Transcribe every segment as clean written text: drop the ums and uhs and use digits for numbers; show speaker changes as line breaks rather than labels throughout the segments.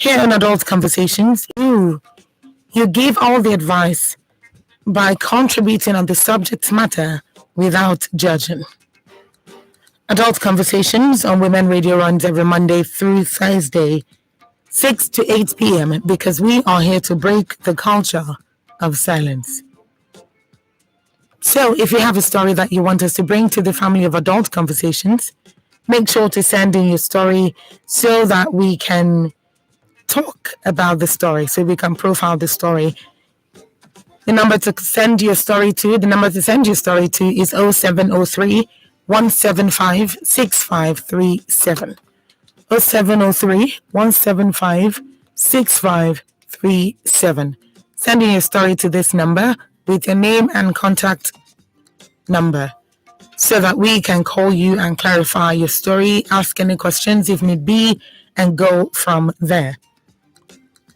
Here on Adult Conversations, you give all the advice by contributing on the subject matter without judging. Adult Conversations on Women Radio runs every Monday through Thursday, 6 to 8 p.m. because we are here to break the culture of silence. So if you have a story that you want us to bring to the family of Adult Conversations, make sure to send in your story so that we can talk about the story, so we can profile the story. The number to send your story to is 0703 175 6537. 0703 175 6537. Send in your story to this number with your name and contact number so that we can call you and clarify your story, ask any questions if need be, and go from there.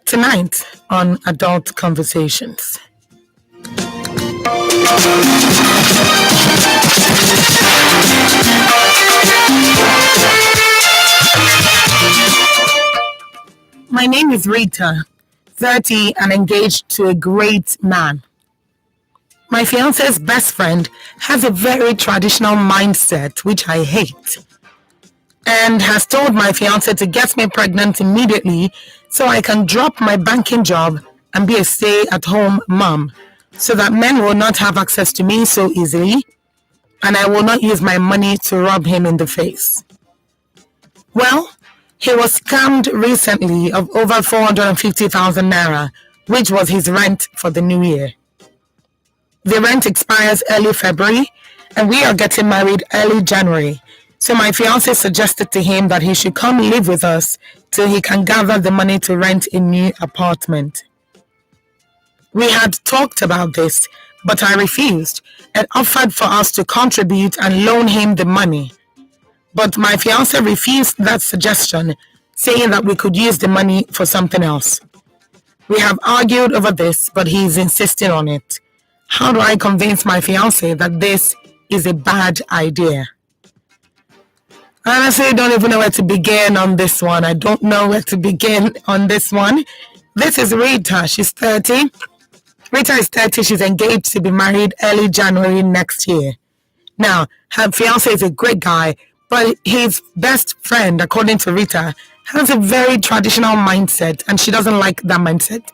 Tonight on Adult Conversations. My name is Rita, 30 and engaged to a great man. My fiance's best friend has a very traditional mindset, which I hate, and has told my fiance to get me pregnant immediately so I can drop my banking job and be a stay-at-home mom so that men will not have access to me so easily and I will not use my money to rub him in the face. Well, he was scammed recently of over 450,000 naira, which was his rent for the new year. The rent expires early February and we are getting married early January. So my fiance suggested to him that he should come live with us till he can gather the money to rent a new apartment. We had talked about this, but I refused and offered for us to contribute and loan him the money. But my fiance refused that suggestion, saying that we could use the money for something else. We have argued over this, but he is insisting on it. How do I convince my fiance that this is a bad idea? Honestly, I don't even know where to begin on this one. This is Rita. She's 30. Rita is 30. She's engaged to be married early January next year. Now, her fiance is a great guy, but his best friend, according to Rita, has a very traditional mindset, and she doesn't like that mindset.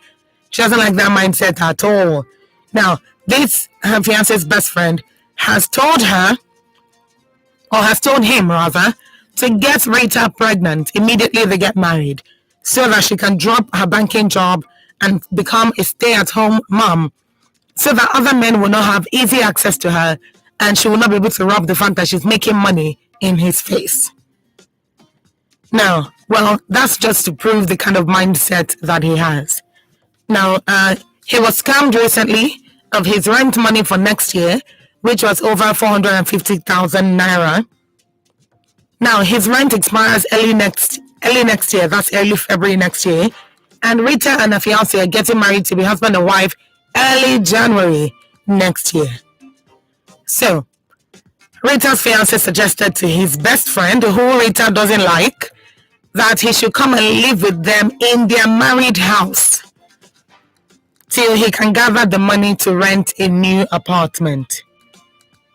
She doesn't like that mindset at all. Now, her fiance's best friend has told him rather, to get Rita pregnant immediately they get married so that she can drop her banking job and become a stay-at-home mom so that other men will not have easy access to her and she will not be able to rub the fact that she's making money in his face. Now, well, that's just to prove the kind of mindset that he has. Now, he was scammed recently of his rent money for next year, which was over 450,000 naira. Now, his rent expires early next year, that's early February next year, and Rita and her fiance are getting married to be husband and wife early January next year. So, Rita's fiance suggested to his best friend, who Rita doesn't like, that he should come and live with them in their married house till he can gather the money to rent a new apartment.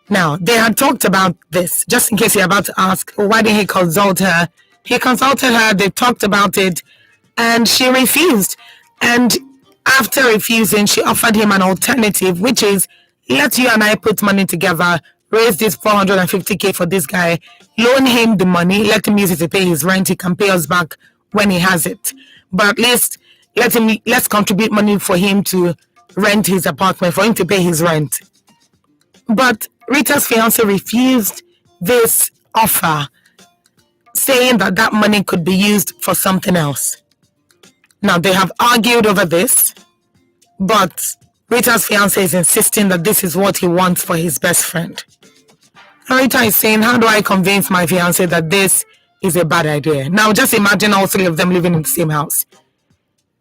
Now, they had talked about this, just in case you're about to ask, why didn't he consult her? He consulted her, they talked about it, and she refused. And after refusing, she offered him an alternative, which is, let you and I put money together, raise this 450k for this guy, loan him the money, let him use it to pay his rent, he can pay us back when he has it. But at least, let's contribute money for him to rent his apartment, for him to pay his rent. But Rita's fiance refused this offer, saying that money could be used for something else. Now, they have argued over this, but Rita's fiance is insisting that this is what he wants for his best friend. And Rita is saying, how do I convince my fiance that this is a bad idea? Now, just imagine all three of them living in the same house.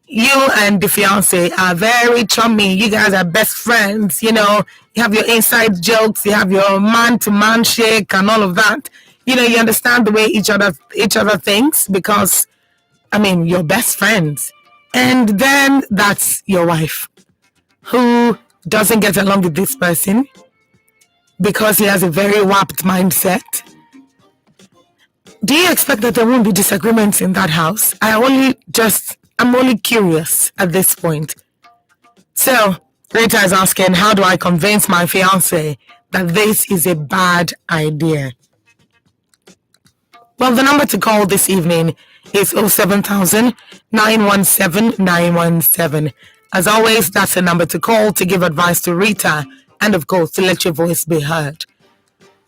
You and the fiance are very chummy. You guys are best friends. You know, you have your inside jokes. You have your man-to-man shake and all of that. You know, you understand the way each other thinks because your best friends. And then that's your wife who doesn't get along with this person because he has a very warped mindset. Do you expect that there won't be disagreements in that house? I'm only curious at this point. So, Rita is asking, how do I convince my fiance that this is a bad idea? Well, the number to call this evening is 07000 917 917. As always, that's the number to call to give advice to Rita and, of course, to let your voice be heard.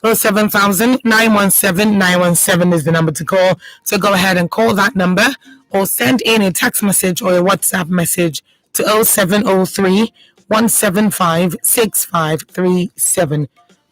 07000 917 917 is the number to call. So go ahead and call that number or send in a text message or a WhatsApp message to 0703 175 6537.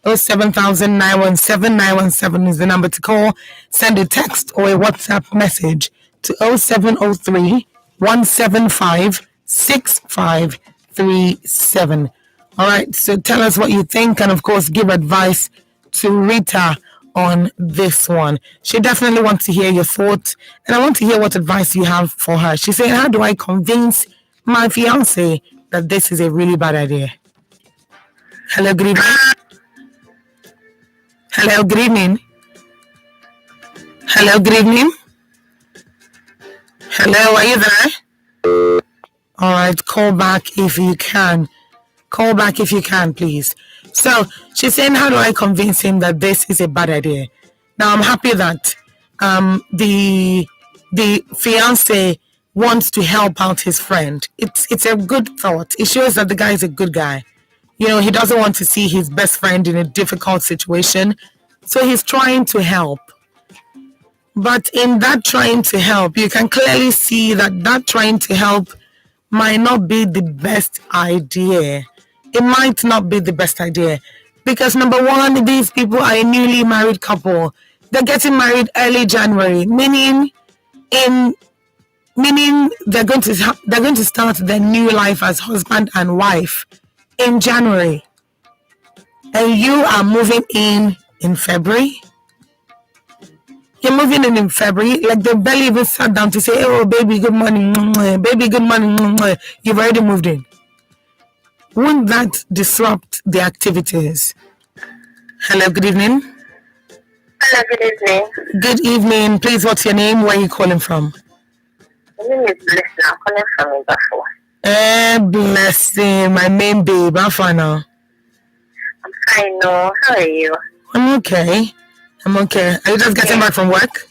07000 917 917 is the number to call. Send a text or a WhatsApp message to 0703 175 6537. All right, so tell us what you think and, of course, give advice to Rita on this one. She definitely wants to hear your thoughts, and I want to hear what advice you have for her. She said, how do I convince my fiance that this is a really bad idea? Hello, good evening. Hello, good evening. Hello, good evening. Hello, are you there? All right, call back if you can. Call back if you can, please. So she's saying, how do I convince him that this is a bad idea? Now, I'm happy that the fiance wants to help out his friend. It's a good thought. It shows that the guy is a good guy. He doesn't want to see his best friend in a difficult situation. So he's trying to help. But in that trying to help, you can clearly see that trying to help might not be the best idea. It might not be the best idea. Because number one, these people are a newly married couple. They're getting married early January, meaning they're going to start their new life as husband and wife in January. And you are moving in February. You're moving in February, like they barely even sat down to say, oh, baby, good morning, baby, good morning. You've already moved in. Won't that disrupt the activities? Hello, good evening.
Hello, good evening.
Good evening. Please, what's your name? Where are you calling from?
My name is Blessing. I'm calling from Ibafo.
Blessing, my main babe. How far now?
I'm fine, no. How are you?
I'm okay. Are you just getting back from work?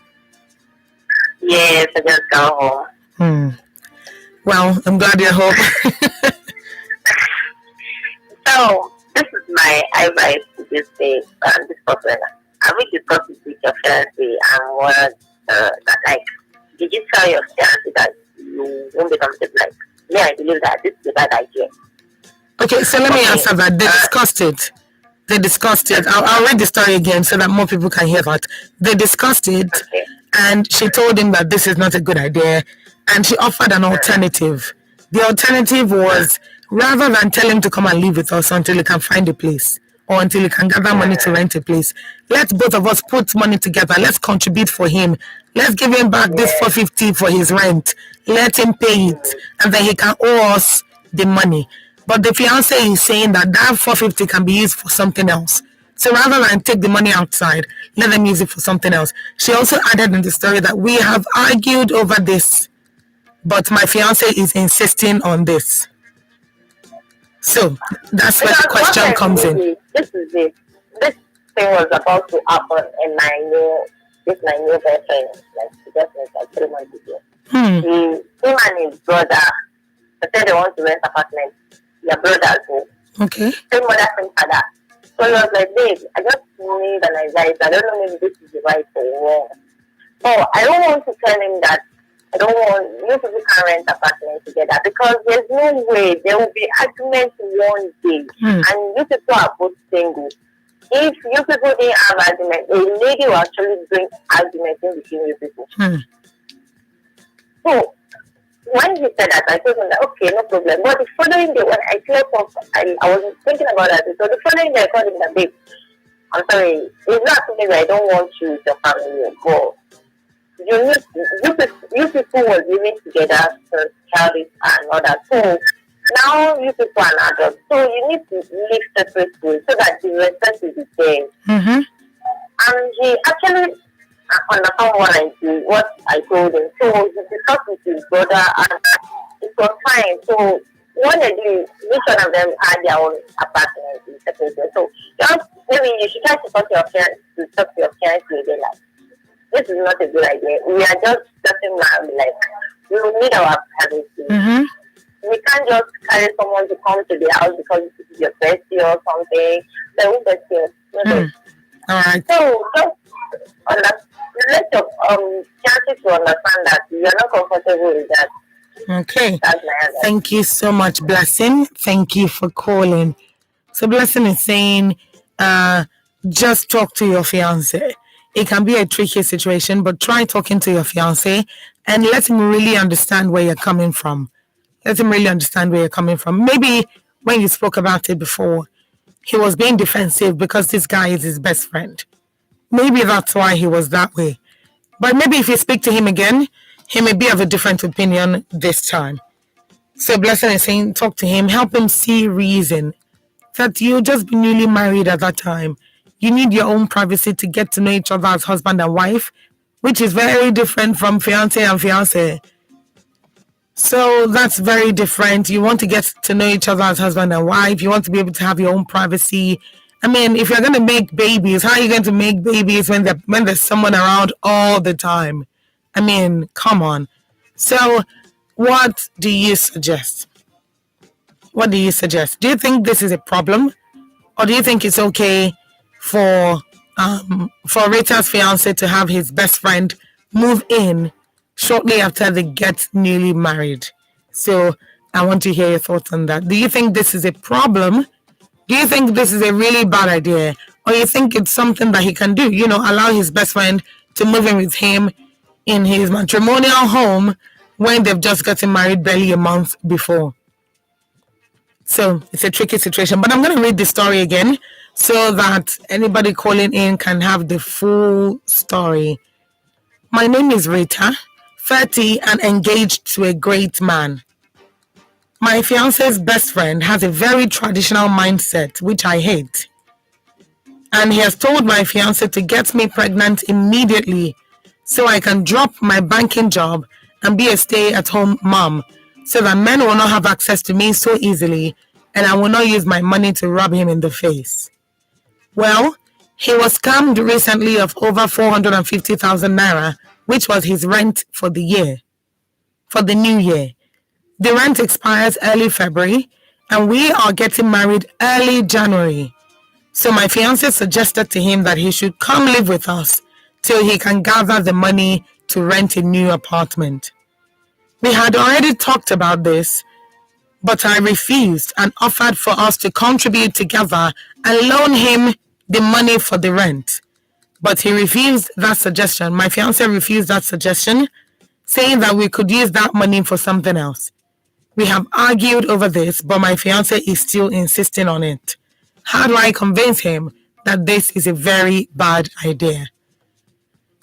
Yes, I just got home.
Well, I'm glad you're home.
So, this is my advice to this day, this person. I will discuss it with your fiancé and what, did you tell your fiancé that you won't become the like? Yeah, I believe that this is a bad idea.
Okay, so let me answer that. They discussed it. I'll read the story again so that more people can hear that. They discussed it,
Okay.
and she told him that this is not a good idea, and she offered an alternative. The alternative was, rather than tell him to come and live with us until he can find a place or until he can gather money to rent a place, let's both of us put money together. Let's contribute for him. Let's give him back this $450 for his rent. Let him pay it, and then he can owe us the money. But the fiance is saying that $450 can be used for something else. So rather than take the money outside, let them use it for something else. She also added in the story that we have argued over this, but my fiance is insisting on this. So that's where the question comes in.
This is it. This thing was about to happen, and my new boyfriend, like, he just like 3 months ago. Him and his brother, they said they want to rent apartment. Your brother too.
Okay.
Same mother, same father. So he was like, babe, I just need an advice. I don't know if this is the right or wrong. So I don't want to tell him that I don't want you people can rent apartment together, because there's no way there will be arguments one day, and you people are both single. If you people didn't have argument, a lady will actually bring arguments in between you people. So when he said that, I told him that okay, no problem. But the following day, when I slept off, I was thinking about that. So the following day, I called him that, babe, I'm sorry, it's not something that I don't want you with your family, but you people was living together for childish and all that. So now you people are adults. So you need to live separate ways so that the respect will be there.
Mm-hmm.
And he actually understand what I told him. So he discussed with his brother and it was fine. So when they do, each one of them had their own apartment in separate ways. So just maybe you should try to talk to your parents today, like this is not a good idea. We are just getting married, like we will need our privacy.
Mm-hmm.
We can't just carry someone to come to the house because this is your bestie or something. They will get you.
Mm. All right.
So just let your chances to understand that you're not comfortable with that.
Okay.
That's my answer.
Thank you so much, Blessing. Thank you for calling. So Blessing is saying, just talk to your fiance. It can be a tricky situation, but try talking to your fiance and let him really understand where you're coming from. Let him really understand where you're coming from. Maybe when you spoke about it before, he was being defensive because this guy is his best friend. Maybe that's why he was that way. But maybe if you speak to him again, he may be of a different opinion this time. So Blessing is saying, talk to him, help him see reason that you just be newly married at that time. You need your own privacy to get to know each other as husband and wife, which is very different from fiance and fiance. So that's very different. You want to get to know each other as husband and wife. You want to be able to have your own privacy. I mean, if you're going to make babies, how are you going to make babies when there's someone around all the time? I mean, come on. So what do you suggest? What do you suggest? Do you think this is a problem? Or do you think it's okay for Rita's fiance to have his best friend move in shortly after they get newly married? So I want to hear your thoughts on that. Do you think this is a problem? Do you think this is a really bad idea? Or you think it's something that he can do? You know, allow his best friend to move in with him in his matrimonial home when they've just gotten married barely a month before. So it's a tricky situation. But I'm going to read the story again so that anybody calling in can have the full story. My name is Rita, 30 and engaged to a great man. My fiance's best friend has a very traditional mindset, which I hate. And he has told my fiance to get me pregnant immediately so I can drop my banking job and be a stay-at-home mom so that men will not have access to me so easily and I will not use my money to rub him in the face. Well, he was scammed recently of over 450,000 naira, which was his rent for the year, for the new year. The rent expires early February and we are getting married early January. So my fiance suggested to him that he should come live with us till he can gather the money to rent a new apartment. We had already talked about this, but I refused and offered for us to contribute together and loan him the money for the rent. But he refused that suggestion. My fiance refused that suggestion, saying that we could use that money for something else. We have argued over this, but my fiance is still insisting on it. How do I convince him that this is a very bad idea?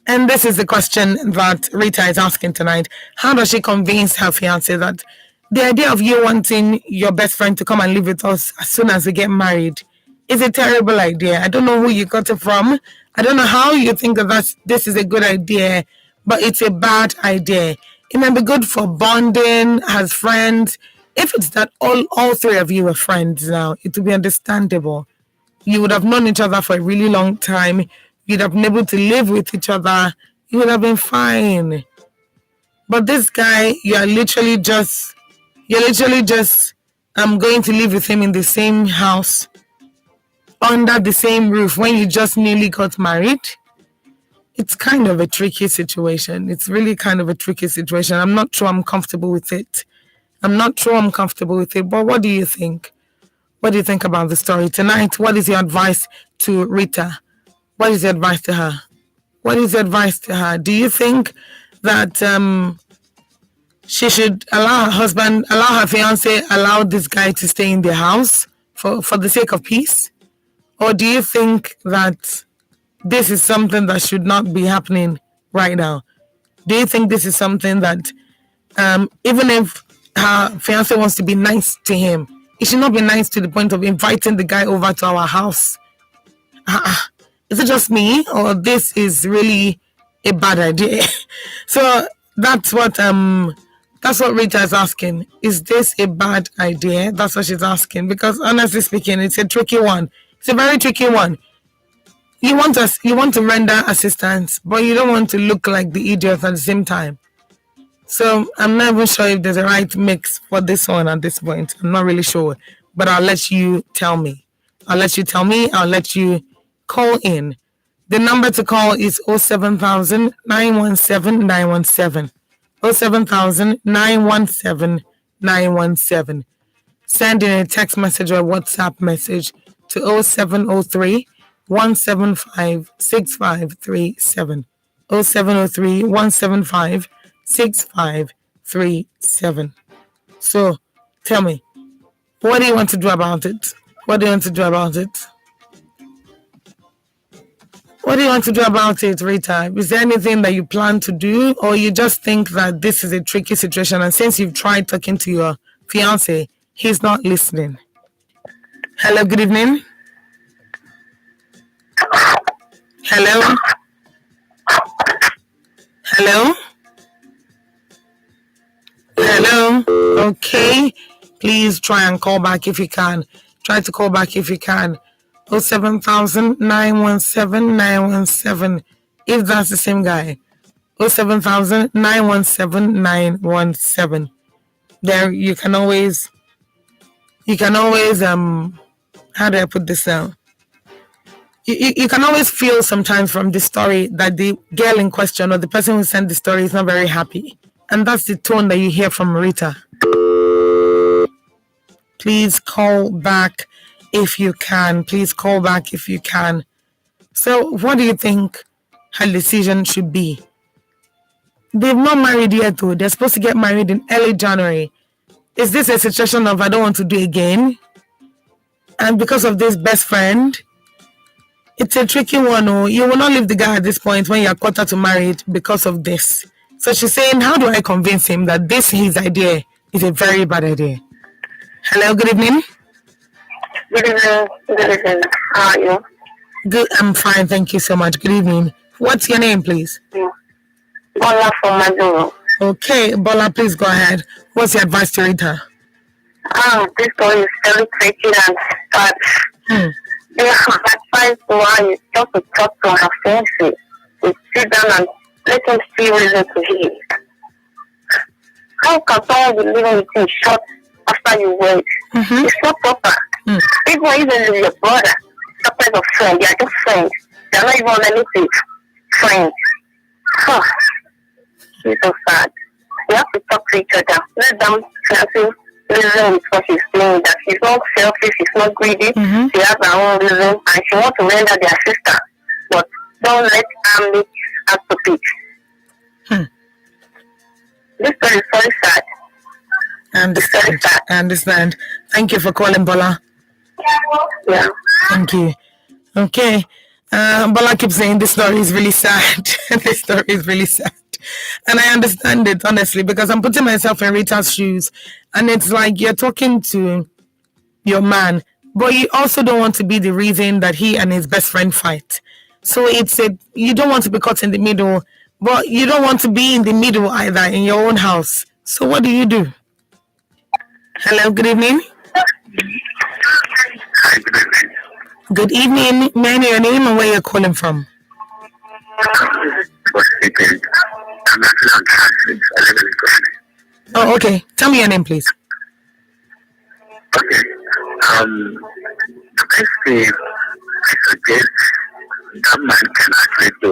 And this is the question that Rita is asking tonight. How does she convince her fiance that the idea of you wanting your best friend to come and live with us as soon as we get married is a terrible idea? I don't know who you got it from. I don't know how you think that this is a good idea, but it's a bad idea. It may be good for bonding as friends. If it's that all three of you are friends now, it will be understandable. You would have known each other for a really long time. You'd have been able to live with each other. You would have been fine. But this guy, you're literally just going to live with him in the same house, under the same roof when you just newly got married. It's kind of a tricky situation. It's really kind of a tricky situation. I'm not sure I'm comfortable with it. But what do you think? What do you think about the story tonight? What is your advice to Rita? What is your advice to her? Do you think that she should allow her fiance, allow this guy to stay in their house for the sake of peace? Or do you think that this is something that should not be happening right now? Do you think this is something that, even if her fiance wants to be nice to him, it should not be nice to the point of inviting the guy over to our house? Is it just me, or this is really a bad idea? So that's what Rita is asking. Is this a bad idea? That's what she's asking. Because honestly speaking, it's a tricky one. It's a very tricky one. You want to render assistance, but you don't want to look like the idiot at the same time. So I'm not even sure if there's a right mix for this one at this point. I'm not really sure. But I'll let you tell me. I'll let you call in. The number to call is 07000 917 917. 07000 917 917. Send in a text message or a WhatsApp message to 0703 175 6537. 0703 175 6537. So tell me, what do you want to do about it? What do you want to do about it? What do you want to do about it, Rita? Is there anything that you plan to do, or you just think that this is a tricky situation, and since you've tried talking to your fiance, he's not listening? Hello, good evening. Hello? Hello? Hello? Okay. Please try and call back if you can. Try to call back if you can. 07000 917 917. If that's the same guy. 07000 917 917. There you can always how do I put this down? You can always feel sometimes from the story that the girl in question or the person who sent the story is not very happy. And that's the tone that you hear from Rita. Please call back if you can. Please call back if you can. So what do you think her decision should be? They've not married yet though. They're supposed to get married in early January. Is this a situation of I don't want to do again? And because of this best friend? It's a tricky one. Oh, you will not leave the guy at this point when you're quarter to married because of this. So she's saying, how do I convince him that his idea is a very bad idea? Hello, good evening.
Good evening. Good evening. How are you?
Good, I'm fine, thank you so much. Good evening. What's your name, please?
Bola from Maduro.
Okay, Bola, please go ahead. What's your advice to Rita?
This story is very tricky and sad. Yeah, advice to her is just to talk to her fiancé. To sit down and let him see reason to heal. How can someone be living with you short after you wait? It's not proper. Even if your brother, separate of friend, they are just friends. They are not even relative friends. It's so sad. You have to talk to each other. Let them fiancé reason with what she's doing, that she's not selfish, she's not greedy, she has her own reason, and she wants to render their sister. But don't let her make her stupid. This story is very sad.
I understand. Thank you for calling, Bola.
Yeah.
Thank you. Okay. Bola keeps saying this story is really sad. This story is really sad. And I understand it, honestly, because I'm putting myself in Rita's shoes. And it's like you're talking to your man, but you also don't want to be the reason that he and his best friend fight. So you don't want to be caught in the middle, but you don't want to be in the middle either in your own house. So what do you do? Hello, good evening. Good evening. May I know your name and where you're calling from? Oh, okay. Tell me your name, please.
Okay. The best thing I suggest that man can actually do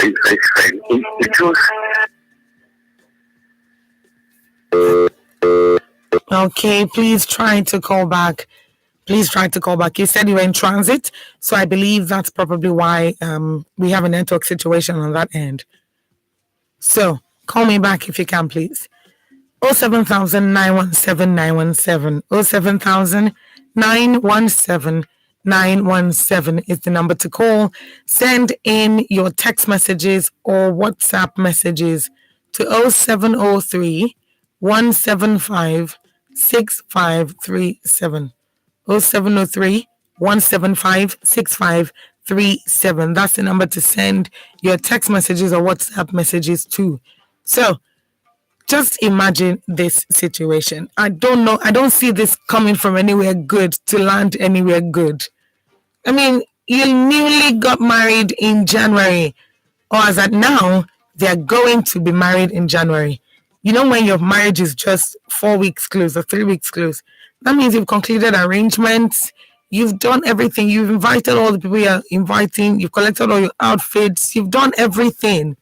his best friend is to choose.
Okay, please try to call back. You said you were in transit, so I believe that's probably why we have a network situation on that end. So call me back if you can, please. 07000 917 917. 07000 917 917 is the number to call. Send in your text messages or WhatsApp messages to 0703 175 6537. 0703 175 6537. That's the number to send your text messages or WhatsApp messages to. So, just imagine this situation. I don't know. I don't see this coming from anywhere good to land anywhere good. I mean, you newly got married in January, or as at now, they're going to be married in January. You know, when your marriage is just 4 weeks close or 3 weeks close, that means you've concluded arrangements, you've done everything, you've invited all the people you're inviting, you've collected all your outfits, you've done everything.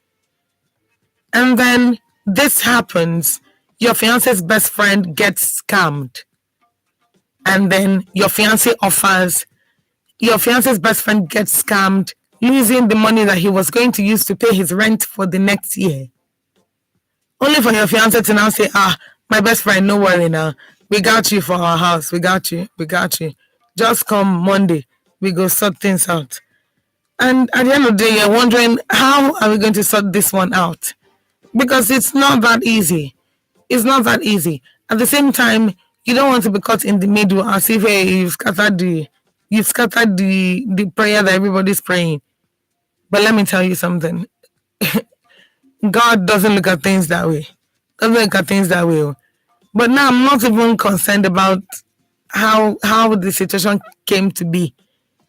And then this happens, your fiance's best friend gets scammed. And then your fiance's best friend gets scammed, losing the money that he was going to use to pay his rent for the next year. Only for your fiance to now say, my best friend, no worry now. We got you for our house. We got you. Just come Monday. We go sort things out. And at the end of the day, you're wondering, how are we going to sort this one out? Because it's not that easy. It's not that easy. At the same time, you don't want to be caught in the middle as if you've scattered the prayer that everybody's praying. But let me tell you something. God doesn't look at things that way. But now I'm not even concerned about how the situation came to be.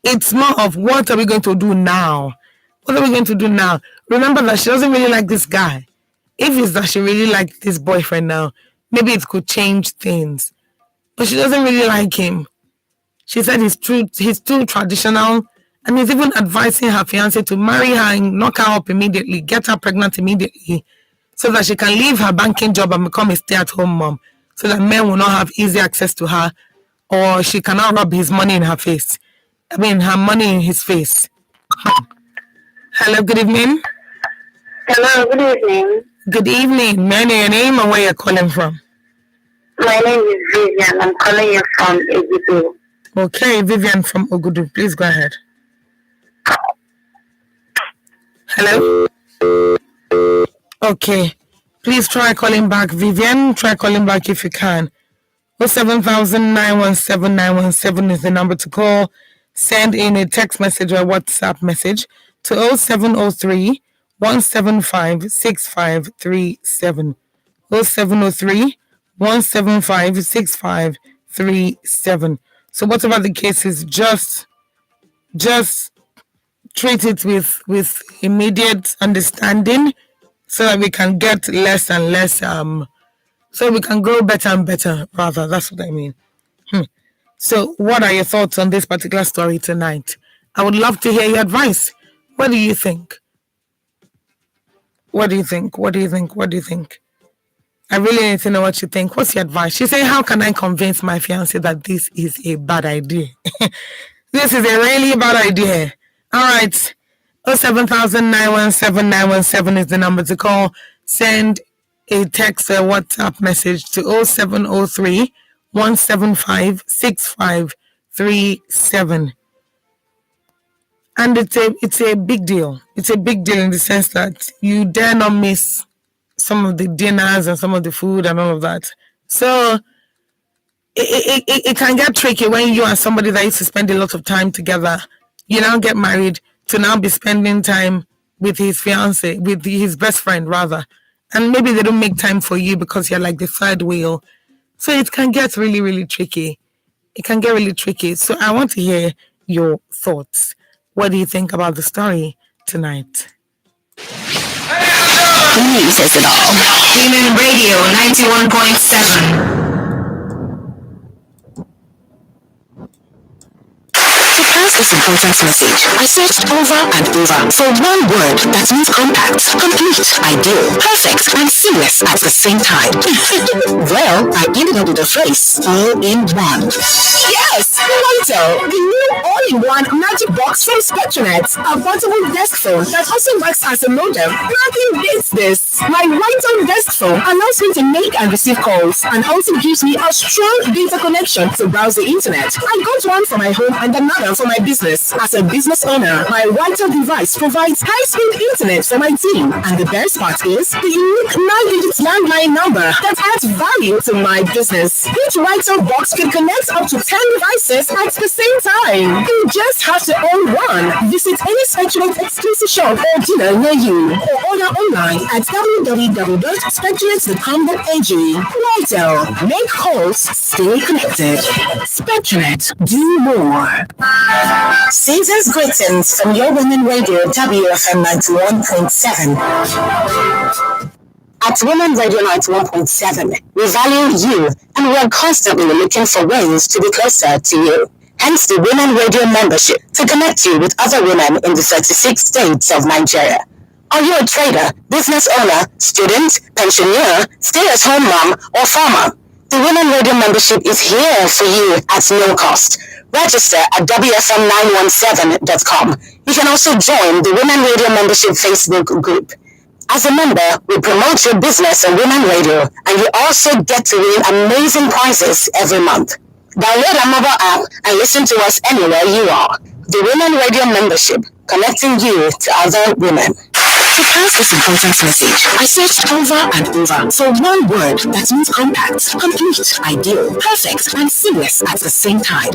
It's more of, what are we going to do now? Remember that she doesn't really like this guy. If it's that she really liked this boyfriend now, maybe it could change things. But she doesn't really like him. She said he's too traditional, and he's even advising her fiancé to marry her and knock her up immediately, get her pregnant immediately, so that she can leave her banking job and become a stay-at-home mom, so that men will not have easy access to her, or she cannot rub his money in her face. Her money in his face. Hello, good evening.
Hello, good evening.
Good evening. May I know your name and where you're calling from?
My name is Vivian. I'm calling you from Ogudu.
Okay, Vivian from Ogudu. Please go ahead. Hello? Okay. Please try calling back, Vivian. Try calling back if you can. 07000 is the number to call. Send in a text message or WhatsApp message to 0703 175 6537. 0703 175 6537. So whatever the case is, just treat it with immediate understanding, so that we can get less and less, so we can grow better and better, rather. That's what I mean. So what are your thoughts on this particular story tonight? I would love to hear your advice. What do you think? What do you think? I really need to know what you think. What's your advice? She said, how can I convince my fiancé that this is a bad idea? This is a really bad idea. All right. 07000 is the number to call. Send a text or WhatsApp message to 0703 175 6537. And it's a big deal. It's a big deal in the sense that you dare not miss some of the dinners and some of the food and all of that. So it can get tricky when you are somebody that used to spend a lot of time together. You now get married to now be spending time with his fiance, with his best friend rather. And maybe they don't make time for you because you're like the third wheel. So it can get really, really tricky. So I want to hear your thoughts. What do you think about the story tonight?
He says it all. Human Radio 91.7. To pass this important message, I searched over and over for one word that means compact, complete, ideal, perfect, and seamless at the same time. Well, I ended up with the phrase all in one. Yes! Vital, the new all-in-one magic box from Spectranet, a portable desk phone that also works as a modem. Nothing beats this. My Vital desk phone allows me to make and receive calls and also gives me a strong data connection to browse the internet. I got one for my home and another for my business. As a business owner, my Vital device provides high-speed internet for my team. And the best part is the unique 9-digit landline number that adds value to my business. Each Vital box can connect up to 10 devices at the same time. You just have to own one. Visit any Spectranet exclusive shop or dealer near you or order online at www.spectranet.com.ag. Vital, make calls, stay connected. Spectranet, do more. Season's greetings from your women radio WFM 91.7. At Women Radio 91.7, we value you and we are constantly looking for ways to be closer to you. Hence the Women Radio membership to connect you with other women in the 36 states of Nigeria. Are you a trader, business owner, student, pensioner, stay-at-home mom, or farmer? The Women Radio membership is here for you at no cost. Register at WFM917.com. You can also join the Women Radio membership Facebook group. As a member, we promote your business on Women Radio, and you also get to win amazing prizes every month. Download our mobile app and listen to us anywhere you are. The Women Radio membership, connecting you to other women. To pass this important message, I searched over and over for one word that means compact, complete, ideal, perfect, and seamless at the same time.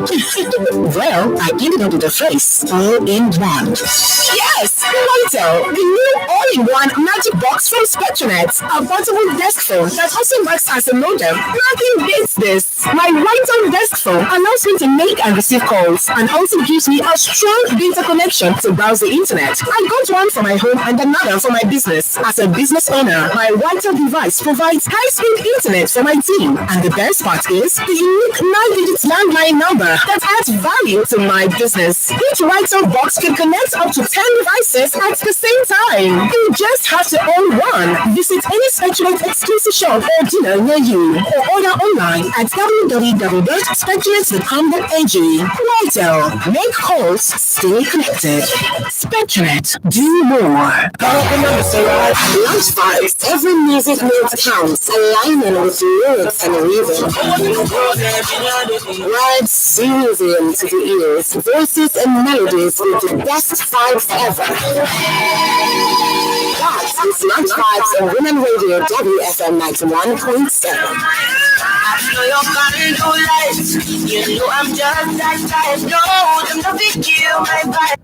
Well, I ended up with the phrase all-in-one. Yes, Vital, the new all-in-one magic box from Spectranet, a portable desk phone that also works as a modem. Nothing beats this. My Vital desk phone allows me to make and receive calls and also gives me a strong data connection to browse the internet. I got one for my home and another for my business. As a business owner, my Vital device provides high-speed internet for my team. And the best part is the unique 9-digit landline number that adds value to my business. Each Vital box can connect up to 10 devices at the same time. You just have to own one. Visit any Spectranet exclusive shop or dealer near you or order online at www.spectranet.com.ag. Vital, make calls, stay connected. Spectranet, do more. Lunch vibes, every music note counts, aligning with lyrics and rhythm. Words soothing to the ears, voices and melodies with the best vibes ever. That is Lunch Vibes on Women Radio WFM 91.7.
I know you're coming to life. You know I'm just that type. No, them nothing kill my vibe.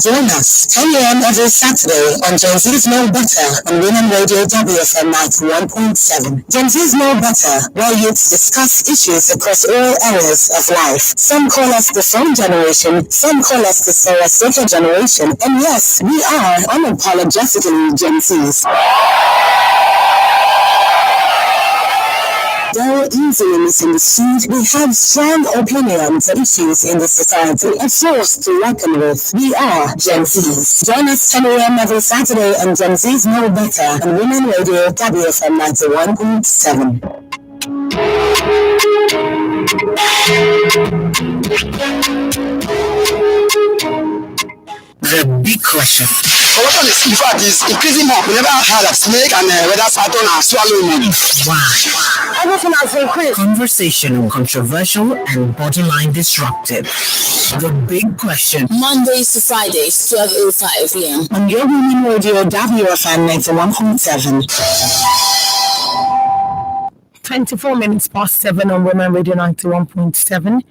Join us 10 a.m. every Saturday on Gen Z's Know Better on Women Radio WFM 91.7. Gen Z's Know Better, where youths discuss issues across all areas of life. Some call us the phone generation, some call us the Sarasota generation, and yes, we are unapologetically Gen Z's. Though easily misunderstood, we have strong opinions on issues in the society, a force to reckon with. We are Gen Zs. Join us 10 a.m. every Saturday on Gen Z's Know Better on Women Radio WFM 91.7. The big question.
What on is in fact is increasing more. We never had a snake and whether Saturn and swallow money.
Why?
Everything has increased.
Conversational, controversial, and borderline disruptive. The big question.
Mondays to Fridays, 12:05 p.m.
On your Women Radio WFM 91.7. 24 minutes past 7 on Women Radio 91.7.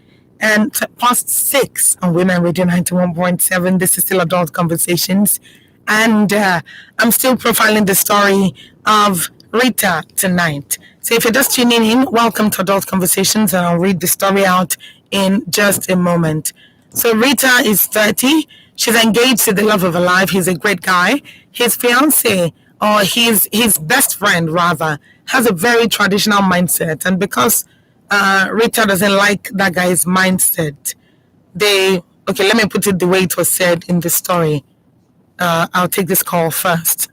And past 6 on Women Radio 91.7. This is still Adult Conversations. And I'm still profiling the story of Rita tonight. So if you're just tuning in, welcome to Adult Conversations, and I'll read the story out in just a moment. So Rita is 30. She's engaged to the love of her life. He's a great guy. His fiance, or his best friend rather, has a very traditional mindset. And because Rita doesn't like that guy's mindset, let me put it the way it was said in the story. I'll take this call first.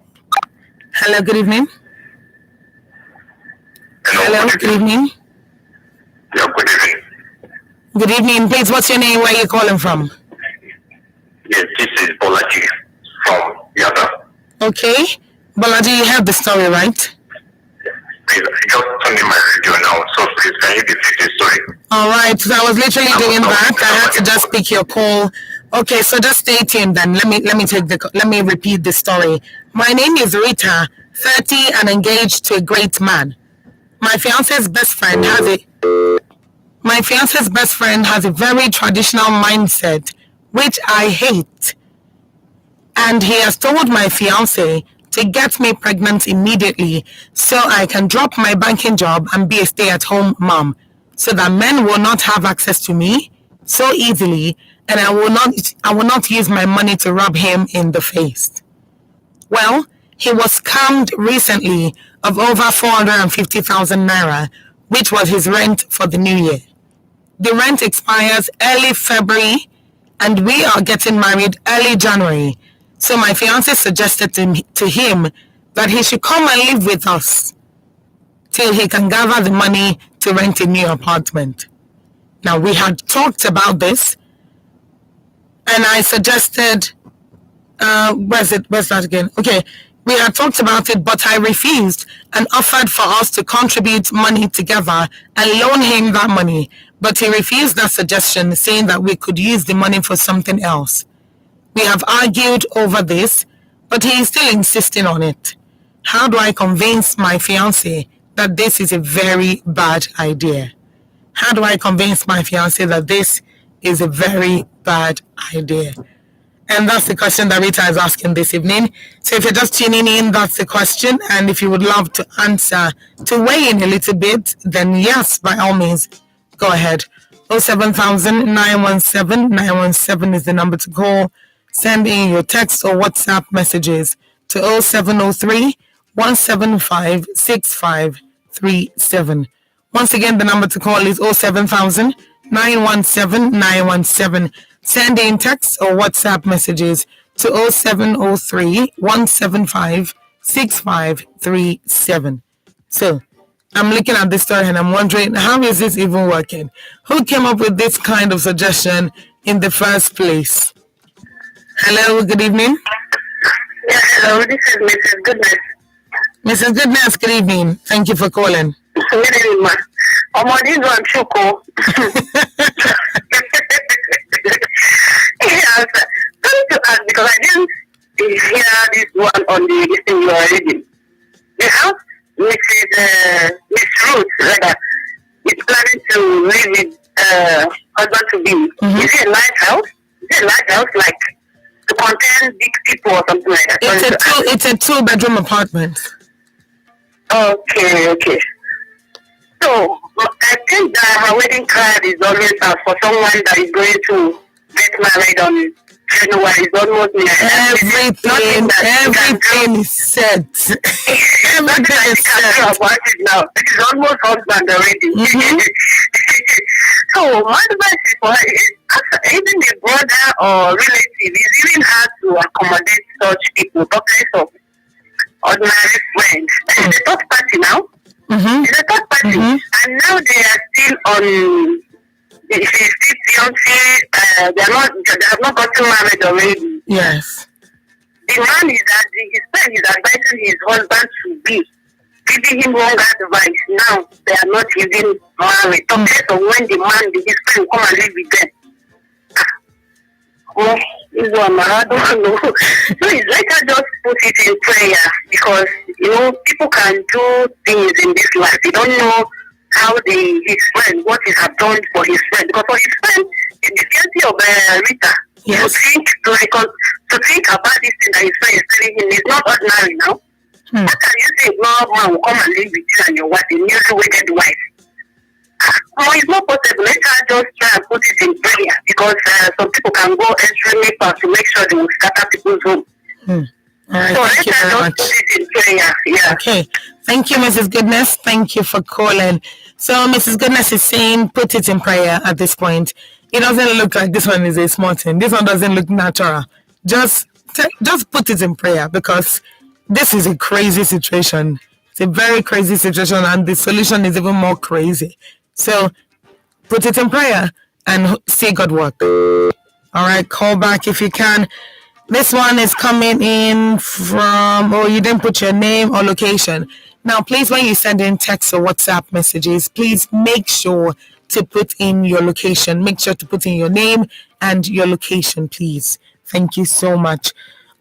Hello, good evening.
Hello,
Good evening.
Yeah, good evening.
Good evening, please. What's your name? Where are you calling from?
Yes, this is Bolaji from Yaba.
Okay. Balaji, you have the story, right?
Please, I just turned in my radio now, so please can you repeat the story?
All right. So I was literally doing that. I had to just pick your call. Okay, so just stay tuned then. Let me repeat the story. My name is Rita, 30 and engaged to a great man. My fiance's best friend has a very traditional mindset, which I hate. And he has told my fiance to get me pregnant immediately so I can drop my banking job and be a stay-at-home mom, so that men will not have access to me so easily, and I will not use my money to rub him in the face. Well, he was scammed recently of over 450,000 naira, which was his rent for the new year. The rent expires early February, and we are getting married early January. So my fiance suggested to him that he should come and live with us till he can gather the money to rent a new apartment. Now, we had talked about this, and I suggested, where's that again? Okay, we had talked about it, but I refused and offered for us to contribute money together and loan him that money. But he refused that suggestion, saying that we could use the money for something else. We have argued over this, but he is still insisting on it. How do I convince my fiancé that this is a very bad idea? How do I convince my fiancé that this is a very bad idea? And that's the question that Rita is asking this evening. So if you're just tuning in, that's the question. And if you would love to answer, to weigh in a little bit, then yes, by all means, go ahead. 07000 917 917 is the number to call. Send in your text or WhatsApp messages to 0703 175 6537. Once again, the number to call is 07000 917 917. Send in text or WhatsApp messages to 0703 175 6537. So, I'm looking at this story and I'm wondering, how is this even working? Who came up with this kind of suggestion in the first place? Hello, good evening.
Yeah, hello, this is Mrs. Goodness.
Mrs. Goodness, good evening. Thank you for calling.
Good evening, ma. This one, Chuko. Yes, sorry to ask because I didn't hear this one on the listing you are reading. The house, Miss Ruth, rather, is planning to live with husband to be.
Mm-hmm.
Is it a large house? Is it a large house like to contain big people or something like that?
It's a two-bedroom apartment.
Okay. So I think that her wedding card is always out for someone that is going to get married on January. It's almost near.
Everything is set. Everything is set.
About it now. It's almost husband already.
Mm-hmm.
So my advice is for her is even the brother or relative is even hard to accommodate such people, talking of ordinary friends. It's a third party now.
Mm-hmm.
It's a third party.
Mm-hmm.
And now they are still on. She's still fiancé. They have not gotten married already.
Yes.
The man his friend is advising his husband to be, giving him wrong advice. Now they are not even married. Compared to when his friend come and live with them. Well, this one, I don't know. So it's better just put it in prayer because, people can do things in this life. You don't know how his friend, what he has done for his friend. Because for his friend, in the fiancé of Rita,
yes.
to think about this thing that his friend is telling him is not ordinary now. How can you think no man will come and live with you and your wife, a newly wedded wife? No, it's not possible. Let her just try and put it in prayer because some people can go extremely far to make sure they will scatter people's home.
All right,
So
thank you
let her
very
just
much.
put it in prayer. Yeah.
Okay. Thank you, Mrs. Goodness. Thank you for calling. So Mrs. Goodness is saying put it in prayer at this point. It doesn't look like this one is a small thing. This one doesn't look natural. Just put it in prayer because this is a crazy situation. It's a very crazy situation and the solution is even more crazy. So put it in prayer and see God work. All right, call back if you can. This one is coming in from, you didn't put your name or location. Now, please, when you send in text or WhatsApp messages, please make sure to put in your location. Make sure to put in your name and your location, please. Thank you so much.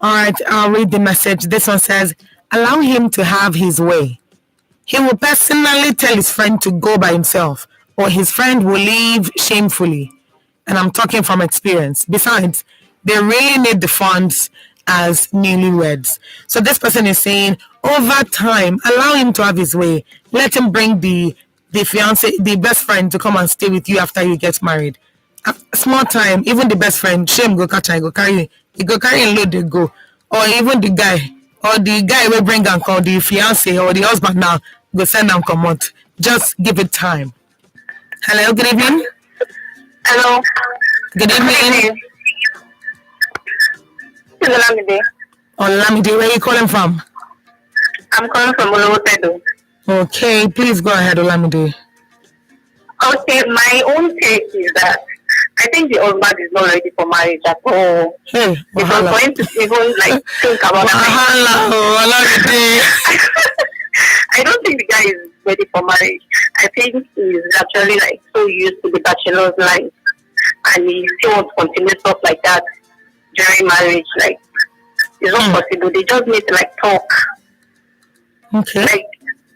All right, I'll read the message. This one says, allow him to have his way. He will personally tell his friend to go by himself, or his friend will leave shamefully. And I'm talking from experience. Besides, they really need the funds as newlyweds. So this person is saying, over time, allow him to have his way. Let him bring the fiance, the best friend, to come and stay with you after you get married. A small time, even the best friend, shame go catch and go carry. You go carry and load they go. Or even the guy will bring and call the fiance or the husband now, go send them come out. Just give it time. Hello, good evening.
Hello.
Good evening.
This is Olamide.
Olamide, where are you calling from?
I'm calling from Olowotedo.
Okay, please go ahead, Olamide.
Okay, my own take is that I think the husband is not ready for marriage at all.
Hey,
Because for him to even think about
Olamide.
I don't think the guy is ready for marriage. I think he's actually so used to the bachelor's life, and he still wants to continue stuff like that during marriage. It's not possible. They just need to talk.
Okay.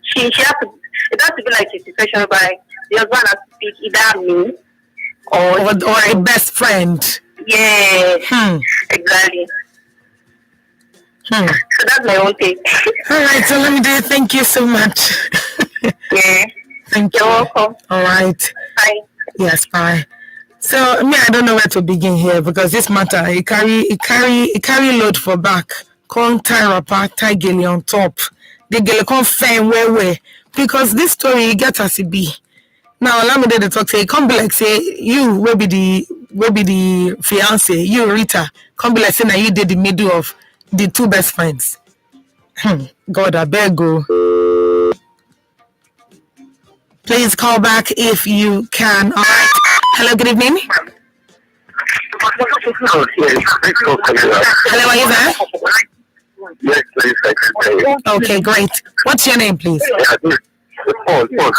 She has to. It has to be a situation where the husband has to pick either me or
a best friend.
Yeah. Exactly. So that's my own take.
All right, so let me do it. Thank you so much.
Yeah.
Thank you.
You're welcome.
All right.
Bye.
Yes, bye. So I don't know where to begin here because this matter it carry load for back. Come tie rapper, tie gele on top. The gele come fame where because this story get as it be. Now let me do the talk. Say come be say you will be the fiance. You Rita come be say now you did the middle of the two best friends. God, I beg go. Please call back if you can. All right. Hello, good evening. Hello, are you there?
Yes, please, I can tell you.
Okay, great. What's your name, please?
Paul,
Paul.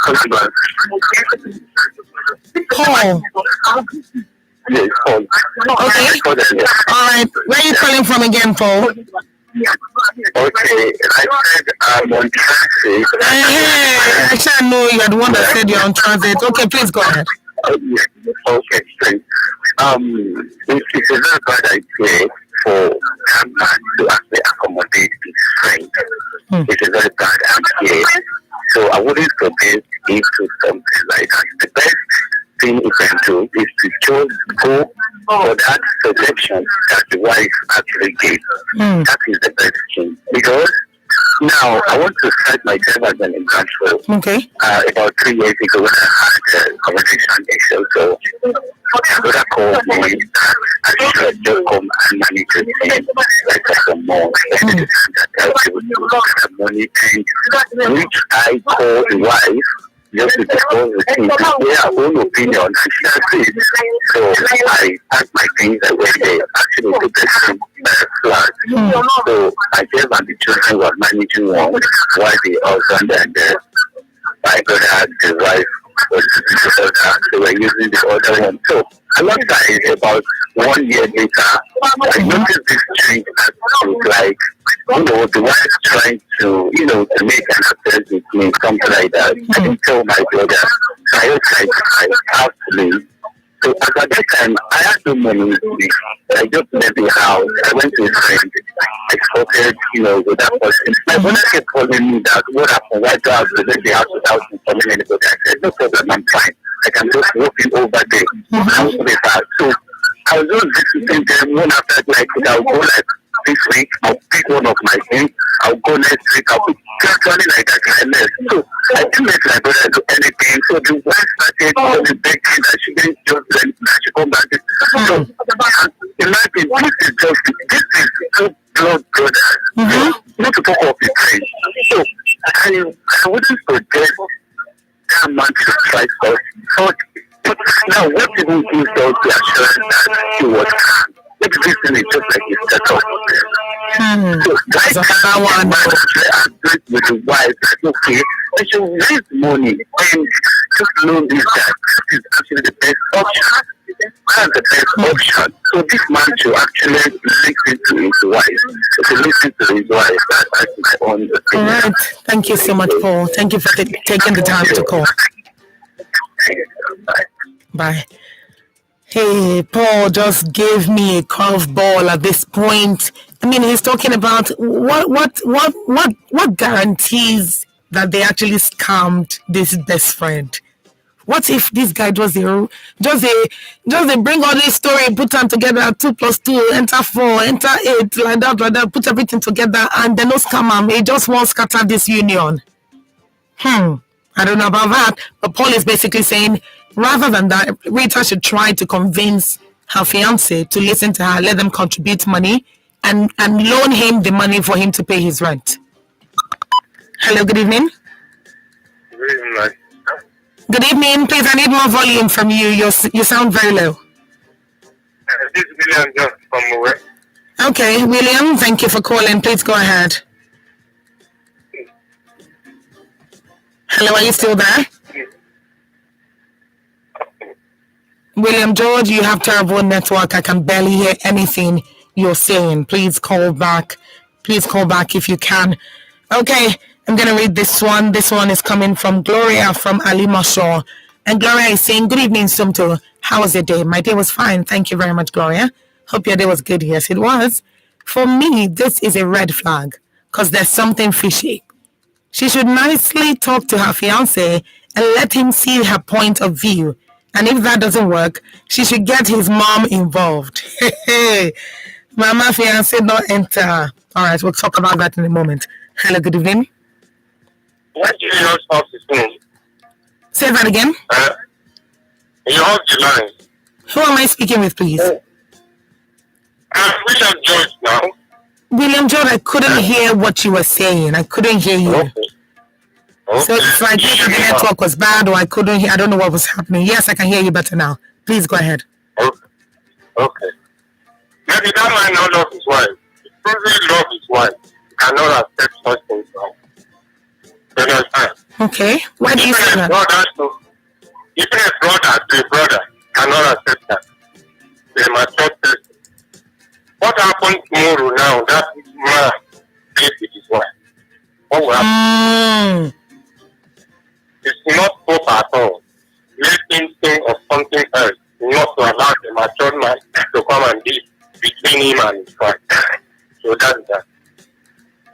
Yes, Paul.
Okay. All right. Where are you calling from again, Paul?
Okay, I said I'm on transit.
I shall know you are the one that said you're on transit. Okay, please go ahead.
Okay, thanks. It's a very bad idea for a man to actually accommodate his friend. It's a very bad idea. So I wouldn't suggest him to something like that. The best thing you can do is to just go for that suggestion that the wife actually gave. That is the best thing. Because now I want to cite myself as an example.
Okay.
About 3 years ago when I had a conversation issue, so my brother called me and I should just come and manage the thing like some more. And she would the money and which I called the wife just to discuss the thing. Their own opinion and she agreed. So I packed my things and went there. Actually to get some flat. So I gave and the children were managing one while the husband and my brother had the wife was the other. They were using the other one. So alongside about 1 year later, I noticed this change as the wife trying to, to make an appearance with me, something like that. I didn't tell my brother. So I was like, I have to leave. So at that time, I had no money with me. I just left the house. I went to a friend. I spotted, with that person. My brother kept calling me that, what happened? Why do I have to leave the house without informing anybody? I said, no problem, I'm fine. I can just walk in over there. I was very fast. So I was just visiting them one after I'll go this week, I'll pick one of my things, I'll go next week, I'll be gradually like that I left. So I didn't let my brother do anything. So the wife started the begging that she didn't just let that she come back. So imagine this is two blood brothers. Not to talk of the friends. So I wouldn't suggest that man to try first. But now what if even gives us the assurance that she was calm. Everything is just like a setup. So
That's another one.
agreed with the wife that okay, I should raise money and just loan this guy. This is actually the best option. That's the best option. So this man should actually listen to his wife. To listen to his wife. That's my own
All
opinion.
right. Thank you so much, Paul. Thank you for taking the time to call. Bye. Hey, Paul just gave me a curveball at this point. I mean, he's talking about what guarantees that they actually scammed this best friend. What if this guy just they bring all this story, put them together, 2 plus 2, enter 4, enter 8, like that, put everything together, and they no scam him. He just won't scatter this union. I don't know about that, but Paul is basically saying, rather than that, Rita should try to convince her fiance to listen to her, let them contribute money, and loan him the money for him to pay his rent. Hello, good evening. Good evening. Please, I need more volume from you. You sound very low.
This is William just from work.
Okay, William, thank you for calling. Please go ahead. Hello, are you still there? William George, you have terrible network. I can barely hear anything you're saying. Please call back. Please call back if you can. Okay, I'm going to read this one. This one is coming from Gloria from Alimashaw. And Gloria is saying, good evening, Sumto. How was your day? My day was fine. Thank you very much, Gloria. Hope your day was good. Yes, it was. For me, this is a red flag because there's something fishy. She should nicely talk to her fiancé and let him see her point of view. And if that doesn't work, she should get his mom involved. Mama fiancé don't enter. All right, we'll talk about that in a moment. Hello, good evening.
What do you know of his name?
Say that again.
You have the line.
Who am I speaking with, please?
William George now.
William George, I couldn't hear what you were saying. I couldn't hear you.
Okay.
So it's like maybe the network was bad or I couldn't hear. I don't know what was happening. Yes, I can hear you better now. Please go ahead.
Okay. Maybe that man not love his wife. He truly love his wife. He cannot accept such things now. You understand?
Okay. Why do you say that?
Even a brother to a brother cannot accept that. They must not test it. What happens tomorrow now? That man plays with his wife. What will happen? It's not hope at all. Let him think of something else, not to allow the mature man to come and be between him and his wife. So that's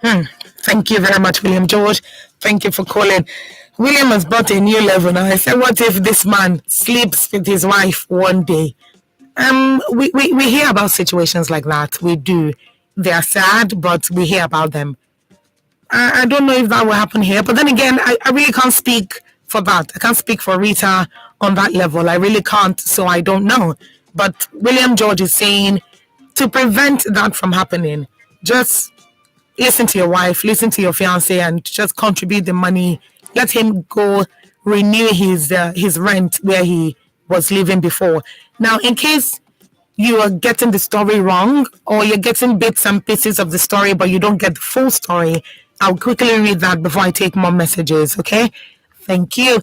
that.
Thank you very much, William George. Thank you for calling. William has brought a new level now. I said, what if this man sleeps with his wife one day? We hear about situations like that. We do. They are sad, but we hear about them. I don't know if that will happen here. But then again, I really can't speak for that. I can't speak for Rita on that level. I really can't, so I don't know. But William George is saying to prevent that from happening, just listen to your wife, listen to your fiancé, and just contribute the money. Let him go renew his rent where he was living before. Now, in case you are getting the story wrong or you're getting bits and pieces of the story, but you don't get the full story, I'll quickly read that before I take more messages, okay? Thank you.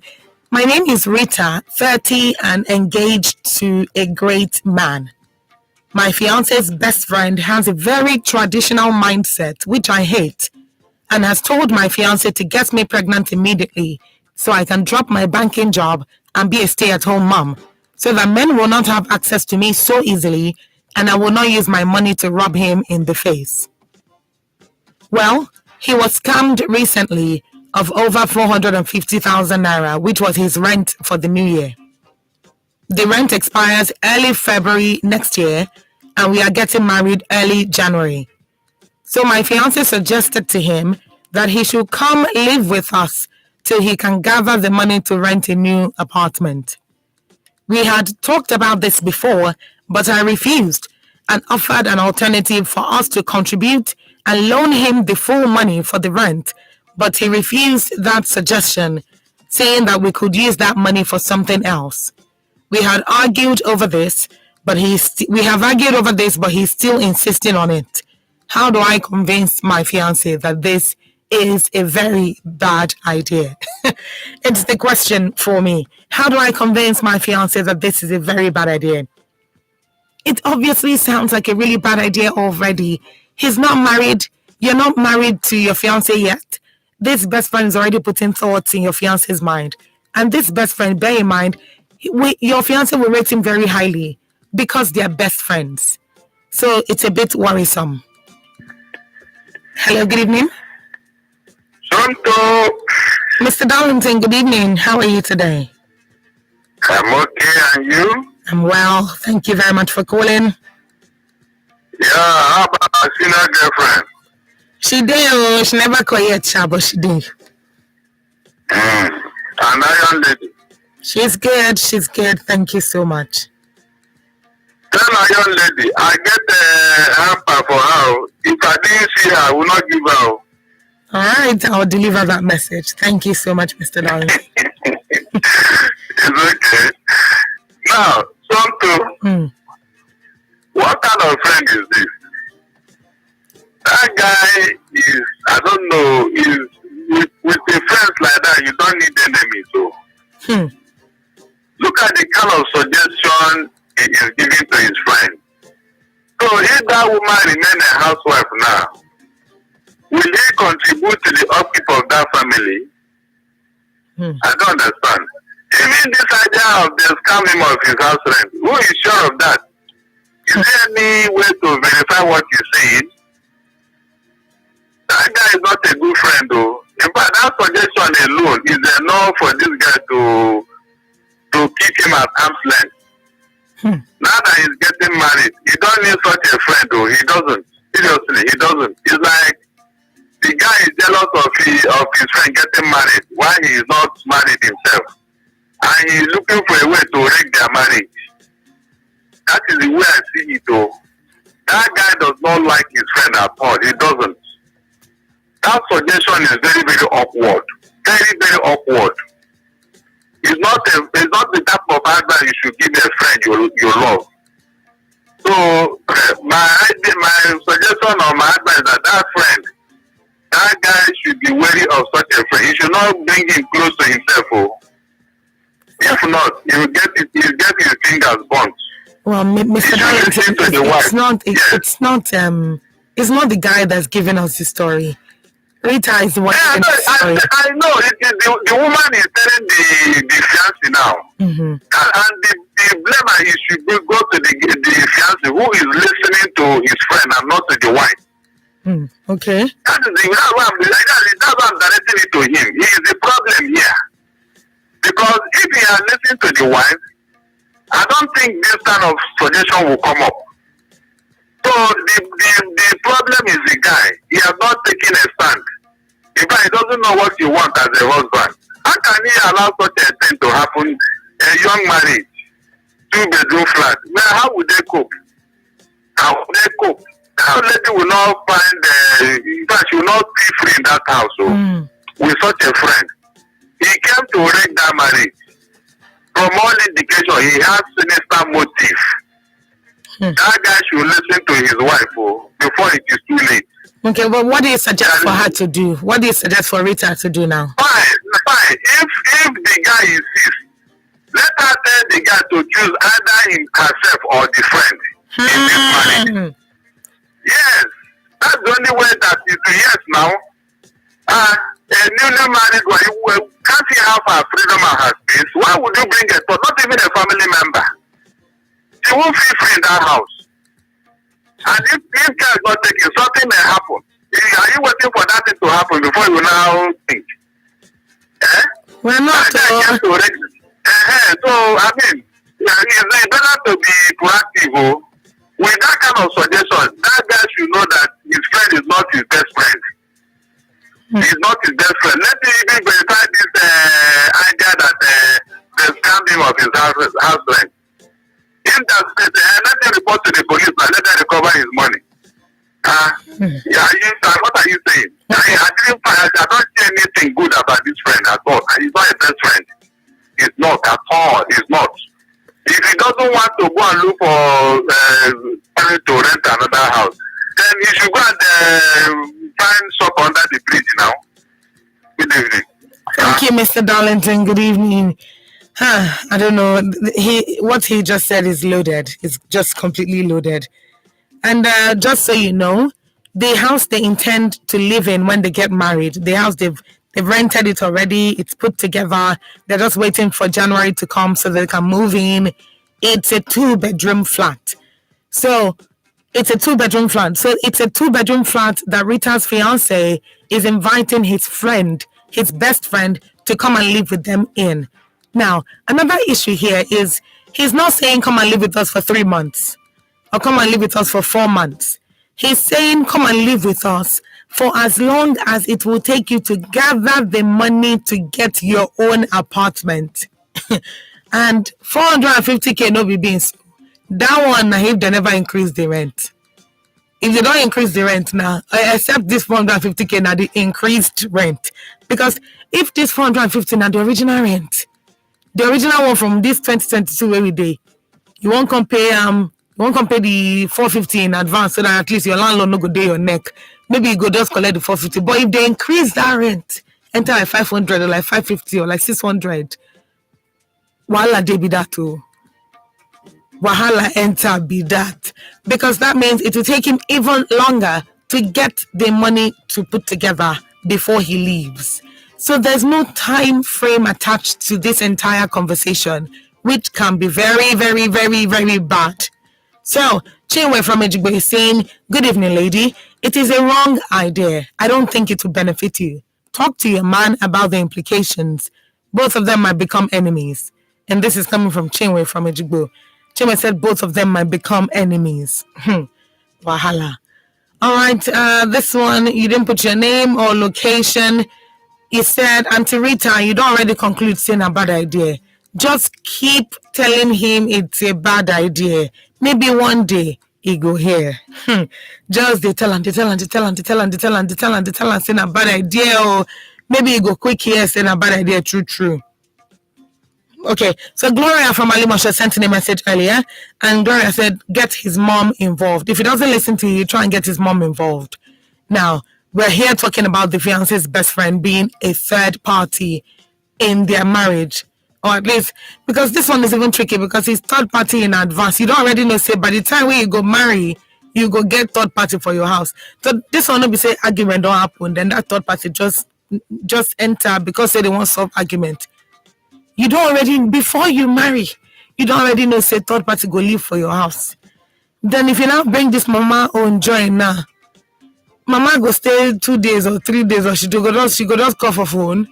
My name is Rita, 30 and engaged to a great man. My fiance's best friend has a very traditional mindset, which I hate, and has told my fiance to get me pregnant immediately so I can drop my banking job and be a stay-at-home mom, so that men will not have access to me so easily and I will not use my money to rub him in the face. Well, he was scammed recently of over 450,000 naira, which was his rent for the new year. The rent expires early February next year, and we are getting married early January. So my fiance suggested to him that he should come live with us till he can gather the money to rent a new apartment. We had talked about this before, but I refused and offered an alternative for us to contribute and loan him the full money for the rent, but he refused that suggestion, saying that we could use that money for something else. We had argued over this, but we have argued over this, but he's still insisting on it. How do I convince my fiance that this is a very bad idea? It's the question for me. How do I convince my fiance that this is a very bad idea? It obviously sounds like a really bad idea already. He's not married. You're not married to your fiance yet. This best friend is already putting thoughts in your fiance's mind. And this best friend, bear in mind, your fiance will rate him very highly because they're best friends. So it's a bit worrisome. Hello, good evening.
Santo,
Mr. Darlington, good evening. How are you today?
I'm okay, and you?
I'm well. Thank you very much for calling.
Yeah, how about a senior girlfriend?
She did. She never called yet, but she did.
And I young lady.
She's good. She's good. Thank you so much.
Tell my young lady, I get a hamper for her. If I didn't see her, I will not give her.
All right. I'll deliver that message. Thank you so much, Mr. Darlington.
It's okay. Now, Santo, what kind of friend is this? That guy is, I don't know, is with the friends like that, you don't need enemies. So, look at the kind of suggestion he is giving to his friend. So, if that woman remain a housewife now, will he contribute to the upkeep of that family? I don't understand. Even this idea of the scamming of his house rent, who is sure of that? Is there any way to verify what he's saying? That guy is not a good friend, though. In fact, that suggestion alone is enough for this guy to keep him at arm's length. Now that he's getting married, he don't need such a friend, though. He doesn't. Seriously, he doesn't. It's like the guy is jealous of his friend getting married while he is not married himself. And he is looking for a way to wreck their marriage. That is the way I see it, though. That guy does not like his friend at all. He doesn't. That suggestion is very, very awkward. Very, very awkward. It's not the type of advice you should give a friend you love. So my suggestion or my advice is that friend, that guy should be wary of such a friend. He should not bring him close to himself. Oh. If not, he'll get his fingers burnt.
Well, Mr. Darlington, it's not the guy that's giving us the story. Rita is the one.
I know. The woman is telling the fiancé now, and the blame he should go to the fiancé who is listening to his friend and not to the wife.
Okay.
That's why I'm directing it to him. He is the problem here, because if he had listened to the wife, I don't think this kind of suggestion will come up. So the problem is the guy. He has not taken a stand. In fact, he doesn't know what he wants as a husband. How can he allow such a thing to happen? A young marriage, 2-bedroom flat. Well, how would they cope? How would they cope? That lady will not find, in fact, she will not be free in that house with such a friend. He came to wreck that marriage. From all indication, he has sinister motive. That guy should listen to his wife before it is too late.
Okay, well, what do you suggest for her to do? What do you suggest for Rita to do now?
Fine. If the guy insists, let her tell the guy to choose either herself or the friend in this marriage. Yes, that's the only way that is yes now. A newly married wife can't she have her freedom and her space? Why would you bring a thought? Not even a family member. She won't feel free in that house. And if this guy is not taking, something may happen. Are you waiting for that thing to happen before you now think?
We're not.
So, I mean, it's better to be proactive. With that kind of suggestion, that guy should know that his friend is not his best friend. He's not his best friend. Let me even verify this idea that the scamming of his house rent. If that's let him report to the police and let them recover his money. What are you saying? I don't see anything good about this friend at all. He's not a best friend. He's not at all. He's not. If doesn't want to go and look for money to rent another house, then you should go and find shop under the bridge now. Good evening.
Thank you, Mr. Darlington. Good evening. I don't know. What he just said is loaded. It's just completely loaded. And just so you know, the house they intend to live in when they get married, the house they've rented it already. It's put together. They're just waiting for January to come so they can move in. It's a 2-bedroom flat. So it's a 2-bedroom flat. So it's a 2-bedroom flat that Rita's fiance is inviting his friend, his best friend, to come and live with them in. Now, another issue here is he's not saying come and live with us for 3 months or come and live with us for 4 months. He's saying come and live with us for as long as it will take you to gather the money to get your own apartment. And 450k no be beans. That one, if they never increase the rent. If they don't increase the rent now, except this 450k now the increased rent. Because if this 450 now the original rent, the original one from this 2022 every day, you won't compare the 450 in advance so that at least your landlord no go day your neck. Maybe you go just collect the 450. But if they increase that rent, enter like 500 or like 550 or like 600, wahala they be that too. Wahala enter be that. Because that means it will take him even longer to get the money to put together before he leaves. So there's no time frame attached to this entire conversation, which can be very, very, very, very bad. So, Chinwe from Ejigbo is saying, good evening, lady. It is a wrong idea. I don't think it will benefit you. Talk to your man about the implications. Both of them might become enemies. And this is coming from Chinwe from Ejigbo. Chinwe said both of them might become enemies. Wahala. All right, this one, you didn't put your name or location. He said, Auntie Rita, you don't already conclude saying a bad idea. Just keep telling him it's a bad idea. Maybe one day he go here. Just they tell and saying a bad idea. Or maybe he go quick here saying a bad idea. True. Okay, so Gloria from Alimosha sent in a message earlier, and Gloria said, get his mom involved. If he doesn't listen to you, try and get his mom involved. Now, we're here talking about the fiance's best friend being a third party in their marriage. Or at least, because this one is even tricky because he's third party in advance. You don't already know, say, by the time when you go marry, you go get third party for your house. So this one will be say argument don't happen, then that third party just enter because say they want solve argument. You don't already, before you marry, you don't already know, say third party go live for your house. Then if you now bring this mama on join now, mama go stay 2 days or 3 days, or she go just call for phone.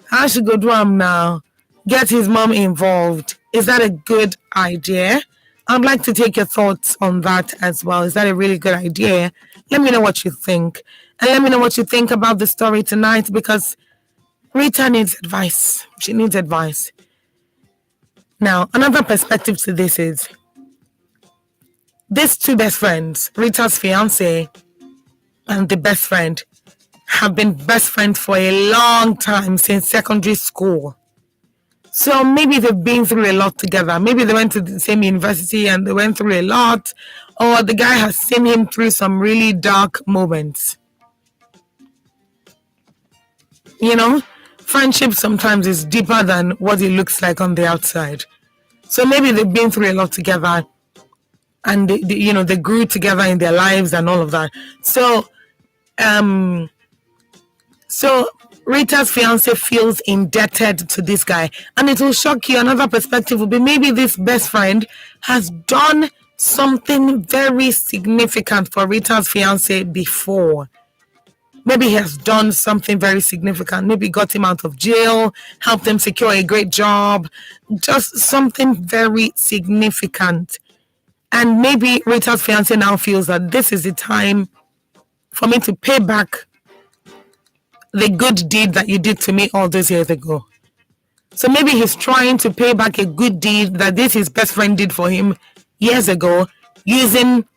How she go do now? Get his mom involved. Is that a good idea? I'd like to take your thoughts on that as well. Is that a really good idea? Let me know what you think. And let me know what you think about the story tonight, because Rita needs advice. She needs advice. Now, another perspective to this is these two best friends, Rita's fiance and the best friend, have been best friends for a long time, since secondary school. So maybe they've been through a lot together. Maybe they went to the same university and they went through a lot, or the guy has seen him through some really dark moments. You know, friendship sometimes is deeper than what it looks like on the outside. So maybe they've been through a lot together, and they grew together in their lives and all of that. So Rita's fiance feels indebted to this guy, and it will shock you. Another perspective would be maybe this best friend has done something very significant for Rita's fiance before. Maybe he has done something very significant. Maybe got him out of jail, helped him secure a great job, just something very significant. And maybe Rita's fiance now feels that this is the time for me to pay back the good deed that you did to me all those years ago. So maybe he's trying to pay back a good deed that his best friend did for him years ago, using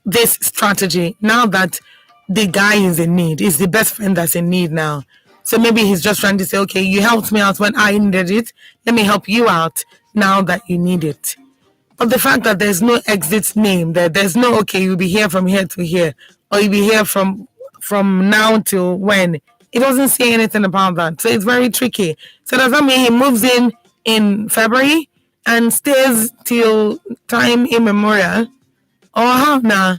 this strategy now that the guy is in need. It's the best friend that's in need now. So maybe he's just trying to say, okay, you helped me out when I needed it. Let me help you out now that you need it. But the fact that there's no exit name, there's no, okay, you'll be here from here to here, or you'll be here from now till when, it doesn't say anything about that. So it's very tricky. So does that mean he moves in February and stays till time immemorial? Or how now?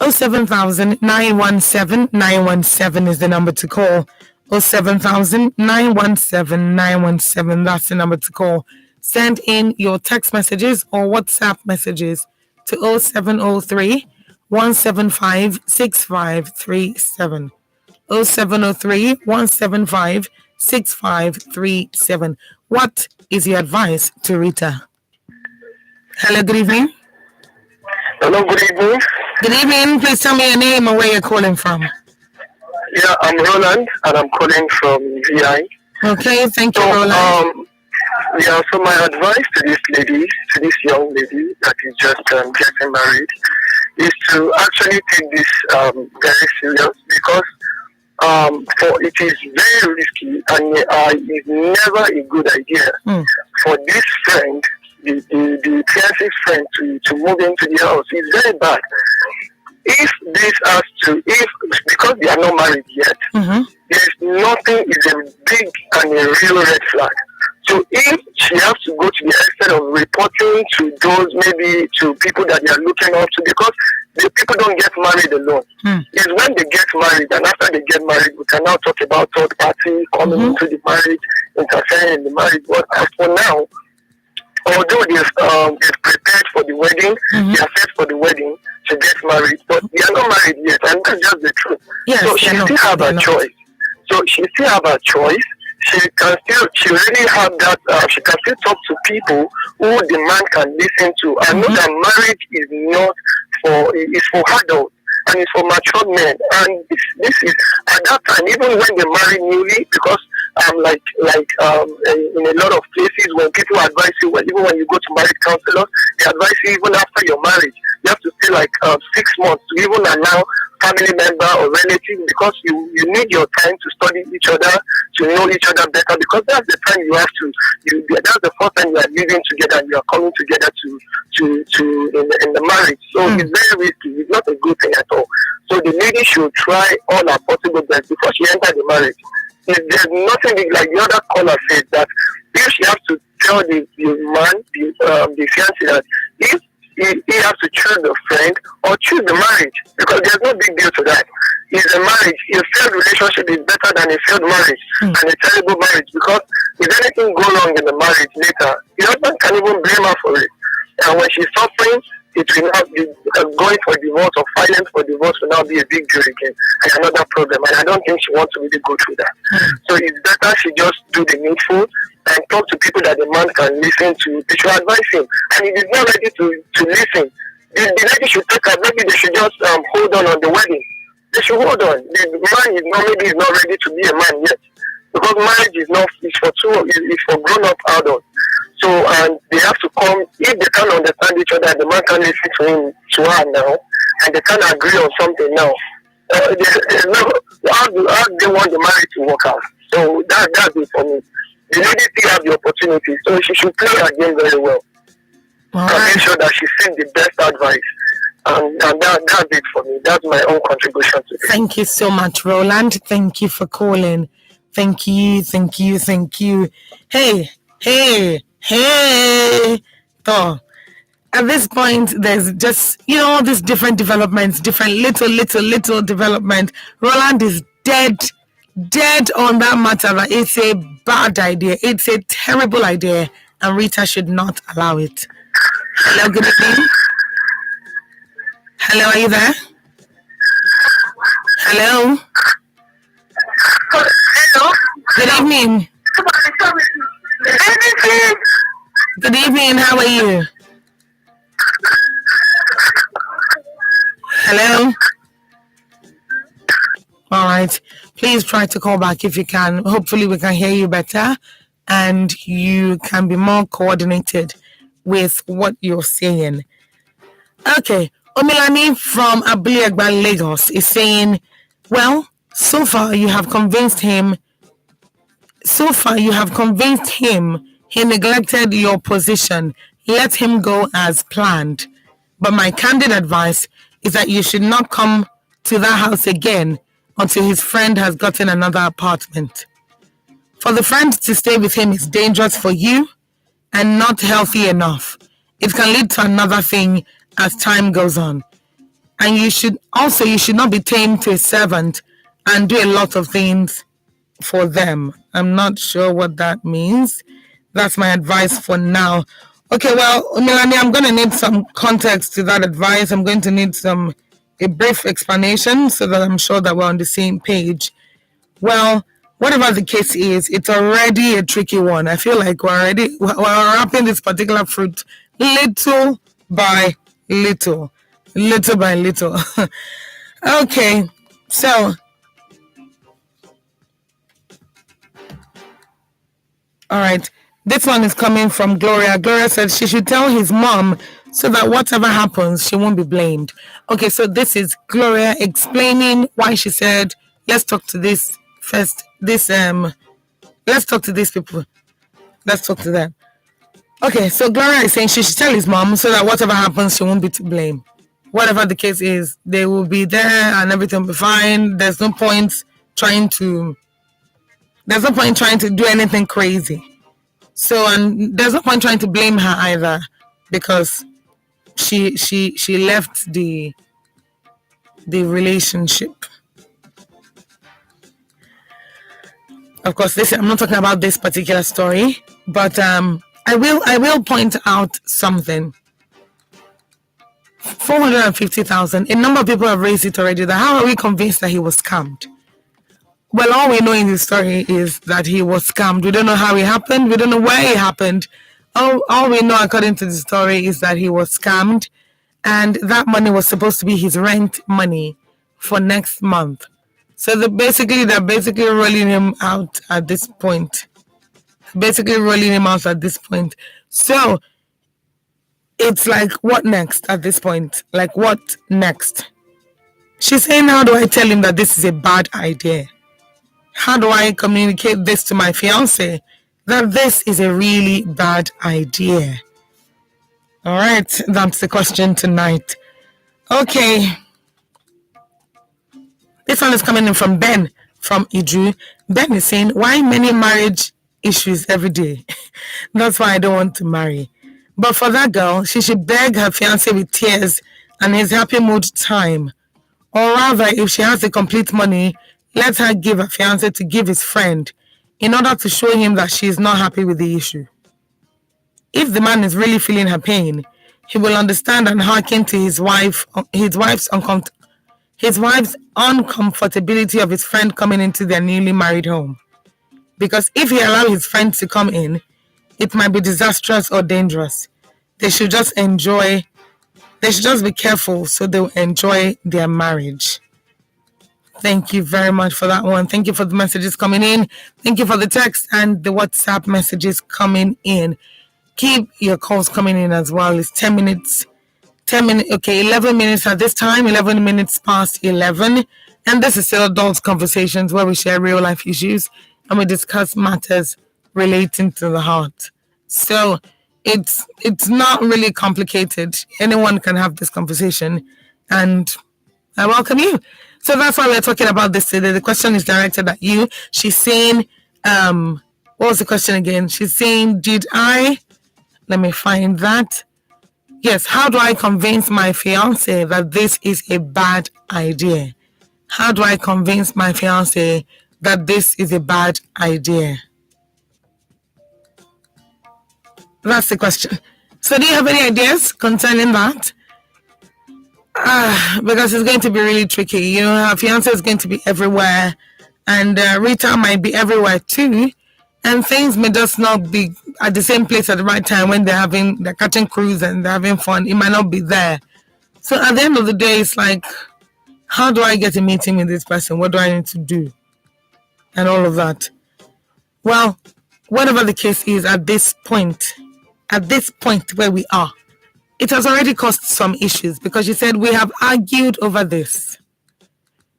07000 917 917 is the number to call. 07000 917 917. That's the number to call. Send in your text messages or WhatsApp messages to 0703 175 6537. 0703 175 6537. What is your advice to Rita? Hello, good evening.
Hello, good evening.
Good evening. Please tell me your name and where you're calling from.
Yeah, I'm Roland, and I'm calling from VI.
Okay, thank you,
So,
Roland.
so my advice to this young lady that is just getting married, is to actually take this very serious, because for it is very risky, and it's never a good idea for this friend, the fiance's friend, to move into the house. It's very bad. If because they are not married yet, there's nothing is a big and a real red flag. So if she has to go to the extent of reporting to those, maybe to people that they are looking up to, because the people don't get married alone. It's when they get married, and after they get married, we can now talk about third party coming into the marriage, interfering in the marriage. But as for now, although they've prepared for the wedding, they are set for the wedding to get married, but they are not married yet, and that's just the truth.
Yes,
so she still have a choice. So she still have a choice. She really have that, she can still talk to people who the man can listen to. I know that marriage is not it's for adults, and it's for mature men. And this is, at that time, even when they marry newly, because in a lot of places when people advise you, even when you go to marriage counselors, they advise you even after your marriage, you have to stay 6 months to even allow family member or relative, because you need your time to study each other, to know each other better, because that's the time you have to, that's the first time you are living together and you are coming together in the marriage. So it's very risky. It's not a good thing at all. So the lady should try all her possible best before she enters the marriage. If there's nothing like the other caller said, that if she has to tell the man, the fiancé, that if he has to choose the friend or choose the marriage, because there's no big deal to that. It's a marriage. A failed relationship is better than a failed marriage and a terrible marriage, because if anything goes wrong in the marriage later, the husband can even blame her for it. And when she's suffering, it will now be going for divorce or filing for divorce will now be a big deal again and another problem. And I don't think she wants to really go through that. So it's better she just do the needful and talk to people that the man can listen to. They should advise him. And if he's not ready to listen, the lady should take her. Maybe they should just hold on the wedding. They should hold on. The man is not ready to be a man yet, because marriage is for grown-up adults. So, and they have to come, if they can't understand each other, the man can listen to her now, and they can't agree on something now. How do they want the marriage to work out? So that's it for me. The lady still have the opportunity, so she should play her game very well. And make sure that she seeks the best advice. And that's it for me. That's my own contribution today.
Thank you so much, Roland. Thank you for calling. Thank you. Hey. So, at this point, there's just, these different developments, different little development. Roland is dead on that matter. That it's a bad idea. It's a terrible idea, and Rita should not allow it. Hello, good evening. Hello, are you there? Hello.
Hello.
Good evening. Good evening. How are you? Hello. All right. Please try to call back if you can. Hopefully, we can hear you better, and you can be more coordinated with what you're saying. Okay. Omilani from Abulegba, Lagos is saying, well, so far you have convinced him He neglected your position. Let him go as planned. But my candid advice is that you should not come to that house again until his friend has gotten another apartment. For the friend to stay with him is dangerous for you and not healthy enough. It can lead to another thing as time goes on. And you should not be tamed to a servant and do a lot of things for them. I'm not sure what that means. That's my advice for now. Okay, well, Melanie, I'm going to need some context to that advice. I'm going to need a brief explanation so that I'm sure that we're on the same page. Well, whatever the case is, it's already a tricky one. I feel like we're wrapping this particular fruit little by little. Little by little. Okay, so all right, this one is coming from Gloria. Gloria said she should tell his mom so that whatever happens, she won't be blamed. Okay, so this is Gloria explaining why she said, let's talk to this first. Let's talk to these people. Let's talk to them. Okay, so Gloria is saying she should tell his mom so that whatever happens, she won't be to blame. Whatever the case is, they will be there and everything will be fine. There's no point trying to do anything crazy. So, and there's no point trying to blame her either, because she left the relationship. Of course, I'm not talking about this particular story, but I will point out something. 450,000. A number of people have raised it already. How are we convinced that he was scammed? Well, all we know in the story is that he was scammed. We don't know how it happened. We don't know where it happened. All we know, according to the story, is that he was scammed, and that money was supposed to be his rent money for next month. So they're basically rolling him out at this point. So it's like, what next at this point? Like, what next? She's saying, how do I tell him that this is a bad idea? How do I communicate this to my fiance that this is a really bad idea? All right, that's the question tonight. Okay. This one is coming in from Ben from Iju. Ben is saying, why many marriage issues every day? That's why I don't want to marry. But for that girl, she should beg her fiancé with tears and his happy mood time. Or rather, if she has the complete money, let her give her fiancé to give his friend in order to show him that she is not happy with the issue. If the man is really feeling her pain, he will understand and hearken to his wife's uncomfortability of his friend coming into their newly married home. Because if he allows his friend to come in, it might be disastrous or dangerous. They should just be careful so they'll enjoy their marriage. Thank you very much for that one. Thank you for the messages coming in. Thank you for the text and the WhatsApp messages coming in. Keep your calls coming in as well. It's 10 minutes. 11 minutes at this time, 11 minutes past 11. And this is still Adults Conversations, where we share real life issues and we discuss matters relating to the heart. So it's not really complicated. Anyone can have this conversation, and I welcome you. So that's why we're talking about this today. The question is directed at you. She's saying, what was the question again? She's saying, let me find that. Yes, how do I convince my fiancé that this is a bad idea? How do I convince my fiancé that this is a bad idea? That's the question. So do you have any ideas concerning that? Because it's going to be really tricky. You know, her fiancé is going to be everywhere, and Rita might be everywhere too, and things may just not be at the same place at the right time when they're catching cruise and they're having fun. It might not be there. So at the end of the day, it's like, how do I get a meeting with this person? What do I need to do? And all of that. Well, whatever the case is at this point where we are, it has already caused some issues, because she said, we have argued over this.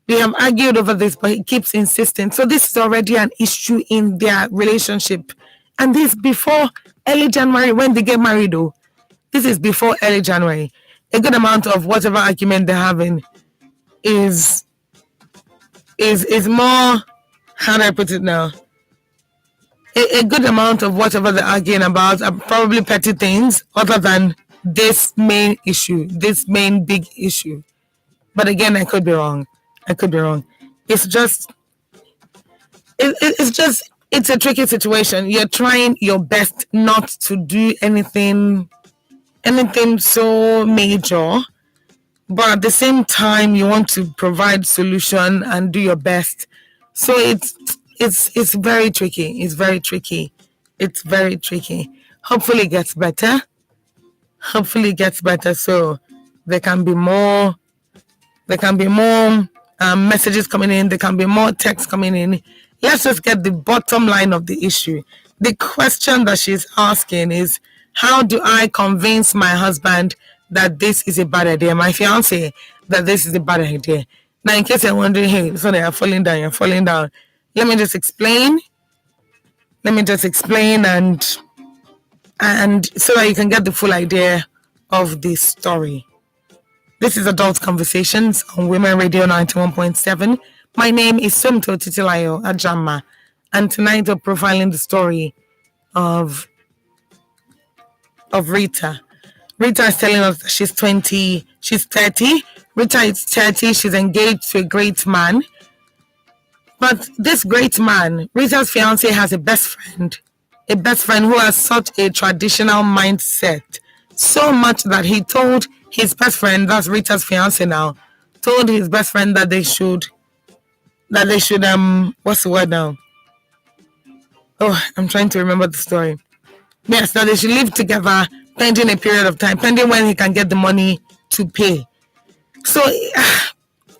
But he keeps insisting. So this is already an issue in their relationship. And this before early January when they get married, though. This is before early January. A good amount of whatever argument they're having is more, how do I put it now? A good amount of whatever they're arguing about are probably petty things other than this main issue, this main big issue. But again, I could be wrong. It's just, it's a tricky situation. You're trying your best not to do anything so major, but at the same time, you want to provide solution and do your best. So it's very tricky. It's very tricky. Hopefully it gets better. So there can be more messages coming in. There can be more text coming in. Let's just get the bottom line of the issue. The question that she's asking is, how do I convince my husband that this is a bad idea? My fiance, that this is a bad idea. Now, in case you're wondering, hey, so you're falling down. Let me just explain. And so that you can get the full idea of this story. This is Adult Conversations on Women Radio 91.7. My name is Sumto Titilayo Ajama, and tonight we're profiling the story of Rita. Rita is telling us that she's 30. Rita is 30. She's engaged to a great man. But this great man, Rita's fiance, has a best friend who has such a traditional mindset. So much that he told his best friend, that's Rita's fiance now, told his best friend that they should what's the word now? Oh, I'm trying to remember the story. Yes, that they should live together pending a period of time, pending when he can get the money to pay. So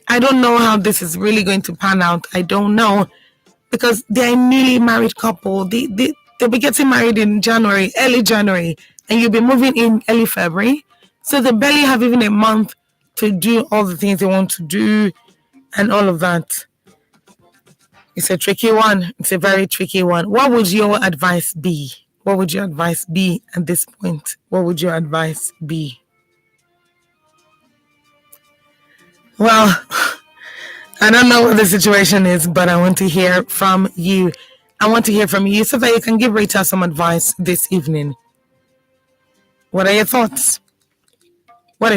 I don't know how this is really going to pan out. I don't know, because they're a newly married couple. They'll be getting married in January, early January, and you'll be moving in early February. So they barely have even a month to do all the things they want to do and all of that. It's a tricky one. It's a very tricky one. What would your advice be? What would your advice be at this point? What would your advice be? Well, I don't know what the situation is, but I want to hear from you. I want to hear from you so that you can give Rita some advice this evening. What are your thoughts? What do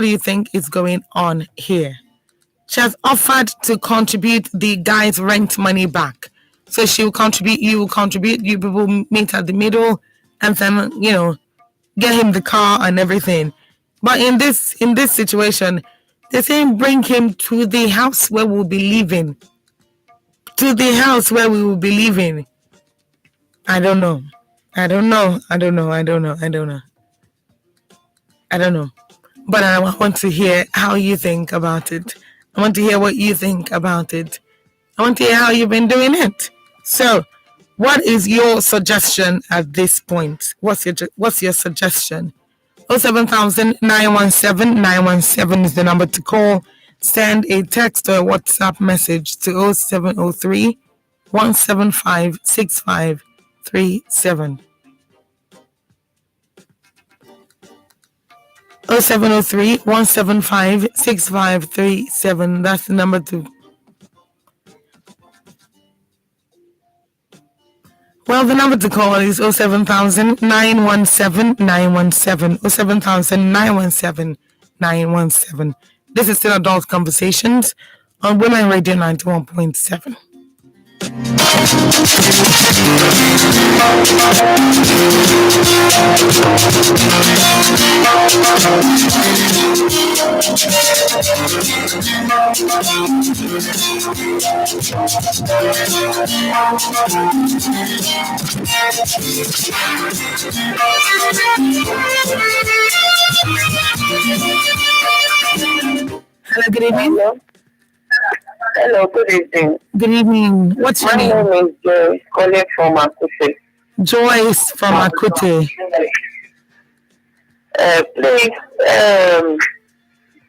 you think is going on here? She has offered to contribute the guy's rent money back. So she will contribute, you will contribute, you people meet at the middle, and then, get him the car and everything. But in this situation, they're saying bring him to the house where we'll be living. I don't know. But I want to hear how you think about it. I want to hear what you think about it. I want to hear how you've been doing it. So, what is your suggestion at this point? What's your suggestion? 07000 917 917 is the number to call. Send a text or a WhatsApp message to 0703 175 6537. 0703 175 6537. That's the number to. Well, the number to call is 07000 917 917. 07000 917 917. This is still Adult Conversations on Women Radio 91.7. Hello, good evening.
Hello, good evening.
Good evening. What's your name?
My name is Joyce, calling from Akute.
Joyce from Akute.
Please,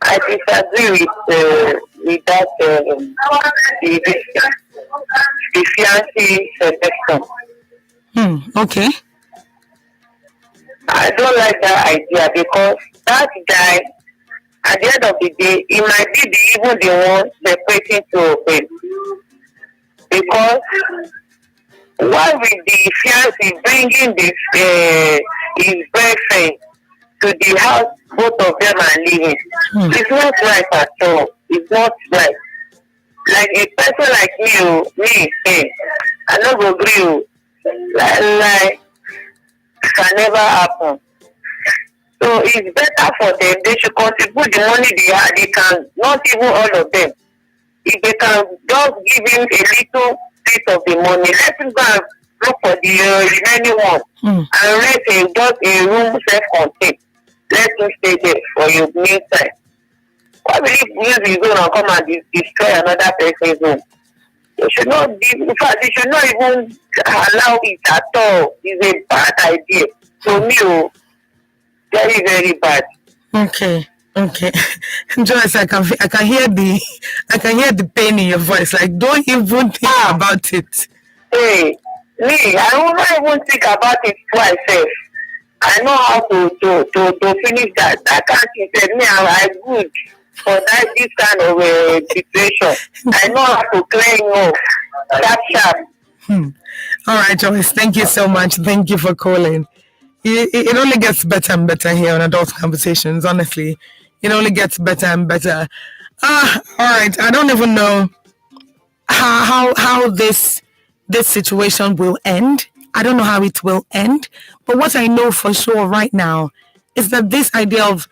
I disagree with that, the fiancé suggestion.
Okay.
I don't like that idea because that guy, at the end of the day, he might be even the one separating two of them. Because why will the fiancé bringing his boyfriend to the house both of them are living? It's not right at all. It's not right. Like a person like I don't agree. Like can never happen. So it's better for them. They should contribute the money they have. They can, not even all of them. If they can just give him a little bit of the money, let him go and look for the remaining one and rent just a room self-contained. Let him stay there for your meantime. Why will he use his own and come and destroy another person's home? They should not be, in fact, they should not even allow it at all. It's a bad idea. For me, very, very bad.
Okay. Joyce, I can hear the pain in your voice. Like, don't even think about it.
Hey, me, I will not even think about it twice. I know how to finish that. I can't say me, I'm good for this kind of situation. I know how to clean off that sharp.
All right, Joyce, thank you so much. Thank you for calling. It only gets better and better here on Adult Conversations, honestly. It only gets better and better. All right, I don't even know how this situation will end. I don't know how it will end. But what I know for sure right now is that this idea of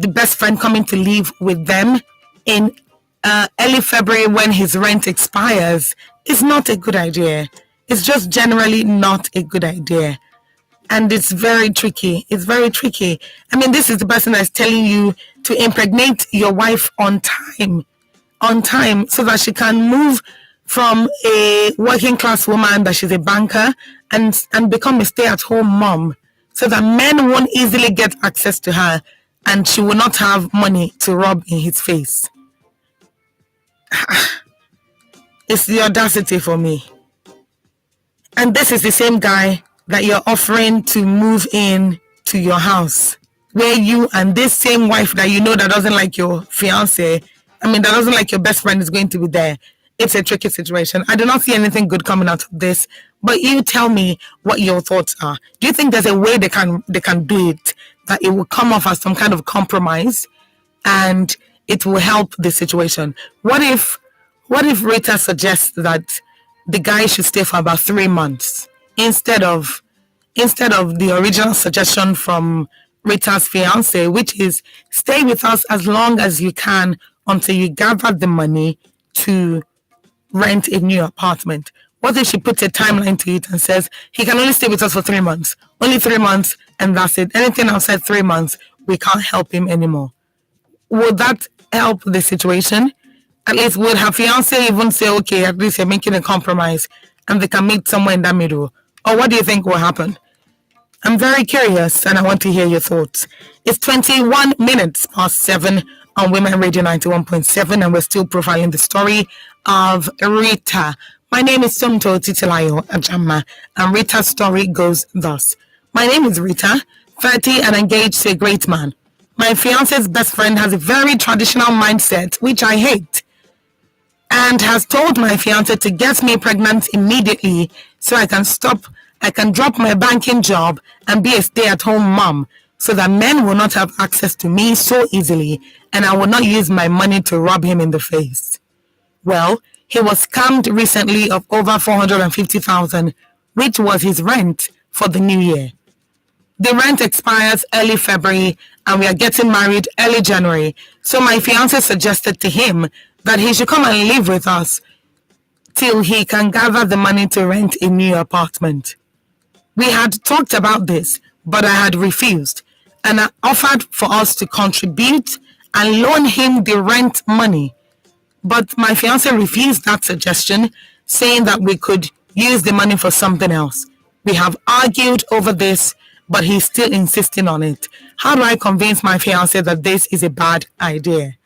the best friend coming to live with them in early February when his rent expires is not a good idea. It's just generally not a good idea. And it's very tricky. It's very tricky. I mean, this is the person that's telling you to impregnate your wife on time, so that she can move from a working class woman that she's a banker and become a stay-at-home mom, so that men won't easily get access to her and she will not have money to rub in his face. It's the audacity for me. And this is the same guy that you're offering to move in to your house, where you and this same wife that you know that doesn't like your fiance, that doesn't like your best friend, is going to be there. It's a tricky situation. I do not see anything good coming out of this, but you tell me what your thoughts are. Do you think there's a way they can do it, that it will come off as some kind of compromise and it will help the situation? What if Rita suggests that the guy should stay for about 3 months instead of the original suggestion from Rita's fiance, which is stay with us as long as you can until you gather the money to rent a new apartment? What if she puts a timeline to it and says he can only stay with us for 3 months, only 3 months, and that's it? Anything outside 3 months, we can't help him anymore. Would that help the situation? At least would her fiance even say, okay, at least you're making a compromise and they can meet somewhere in that middle? Or what do you think will happen? I'm very curious and I want to hear your thoughts. It's 21 minutes past 7 on Women Radio 91.7 and we're still profiling the story of Rita. My name is Somto Titilayo Ajama and Rita's story goes thus. My name is Rita, 30 and engaged to a great man. My fiance's best friend has a very traditional mindset, which I hate, and has told my fiance to get me pregnant immediately so I can drop my banking job and be a stay-at-home mom so that men will not have access to me so easily and I will not use my money to rub him in the face. Well, he was scammed recently of over 450,000, which was his rent for the new year. The rent expires early February and we are getting married early January. So my fiance suggested to him that he should come and live with us till he can gather the money to rent a new apartment. We had talked about this, but I had refused, and I offered for us to contribute and loan him the rent money. But my fiance refused that suggestion, saying that we could use the money for something else. We have argued over this, but he's still insisting on it. How do I convince my fiance that this is a bad idea?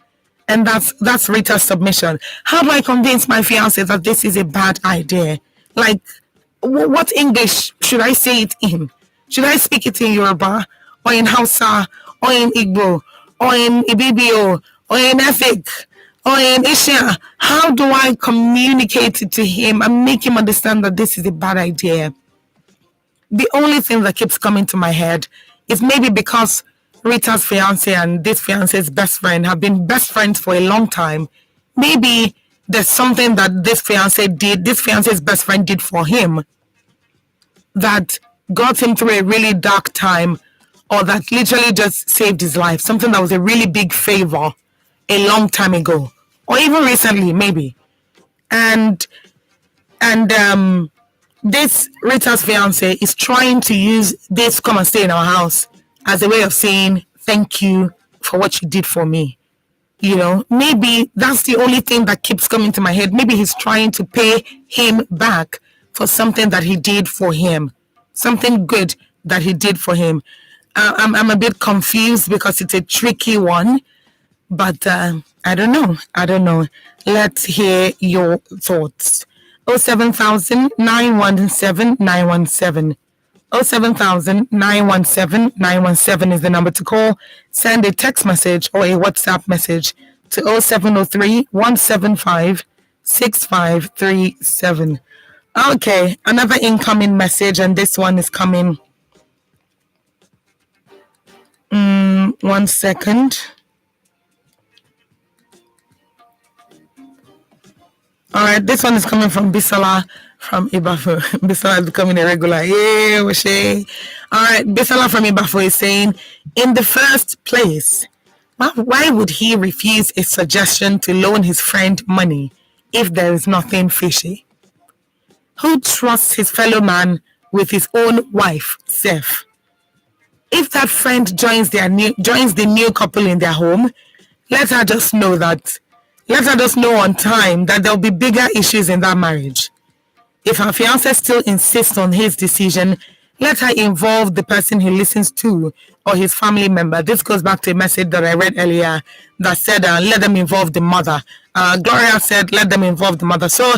And that's Rita's submission. How do I convince my fiance that this is a bad idea? Like, what English should I say it in? Should I speak it in Yoruba, or in Hausa, or in Igbo, or in Ibibio, or in Efik, or in Asia? How do I communicate it to him and make him understand that this is a bad idea? The only thing that keeps coming to my head is maybe because Rita's fiance and this fiance's best friend have been best friends for a long time. Maybe there's something that this fiance's best friend did for him that got him through a really dark time, or that literally just saved his life. Something that was a really big favor a long time ago, or even recently, maybe. And this Rita's fiance is trying to use this come and stay in our house as a way of saying thank you for what you did for me. You know, maybe that's the only thing that keeps coming to my head. Maybe he's trying to pay him back for something that he did for him, something good that he did for him. I'm a bit confused because it's a tricky one, but I don't know. Let's hear your thoughts. 07000 917 917. 07000-917-917 is the number to call. Send a text message or a WhatsApp message to 0703-175-6537. Okay, another incoming message, and this one is coming. 1 second. All right, this one is coming from Bisola from Ibafo. Bisola is becoming a regular. Yeah, Washe. All right, Bisola from Ibafo is saying, in the first place, why would he refuse a suggestion to loan his friend money if there is nothing fishy? Who trusts his fellow man with his own wife, Seth? If that friend joins the new couple in their home, let her just know on time that there'll be bigger issues in that marriage. If her fiancé still insists on his decision, let her involve the person he listens to or his family member. This goes back to a message that I read earlier that said, let them involve the mother. Gloria said, let them involve the mother. So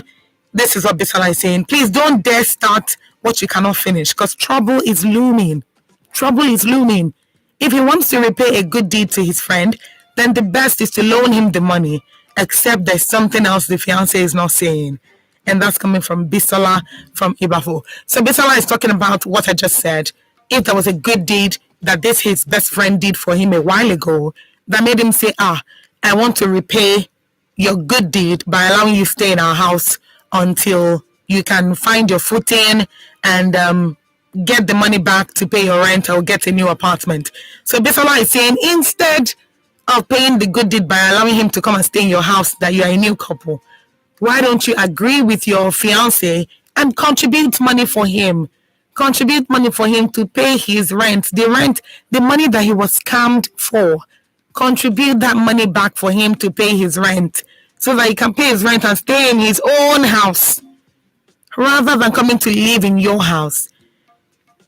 this is what Bisola is saying. Please don't dare start what you cannot finish, because trouble is looming. Trouble is looming. If he wants to repay a good deed to his friend, then the best is to loan him the money, except there's something else the fiancé is not saying. And that's coming from Bisola from Ibafo. So Bisola is talking about what I just said. If there was a good deed that his best friend did for him a while ago, that made him say, I want to repay your good deed by allowing you stay in our house until you can find your footing and get the money back to pay your rent or get a new apartment. So Bisola is saying, instead of paying the good deed by allowing him to come and stay in your house, that you are a new couple, why don't you agree with your fiance and contribute money for him? Contribute money for him to pay his rent, the money that he was scammed for. Contribute that money back for him to pay his rent, so that he can pay his rent and stay in his own house, rather than coming to live in your house.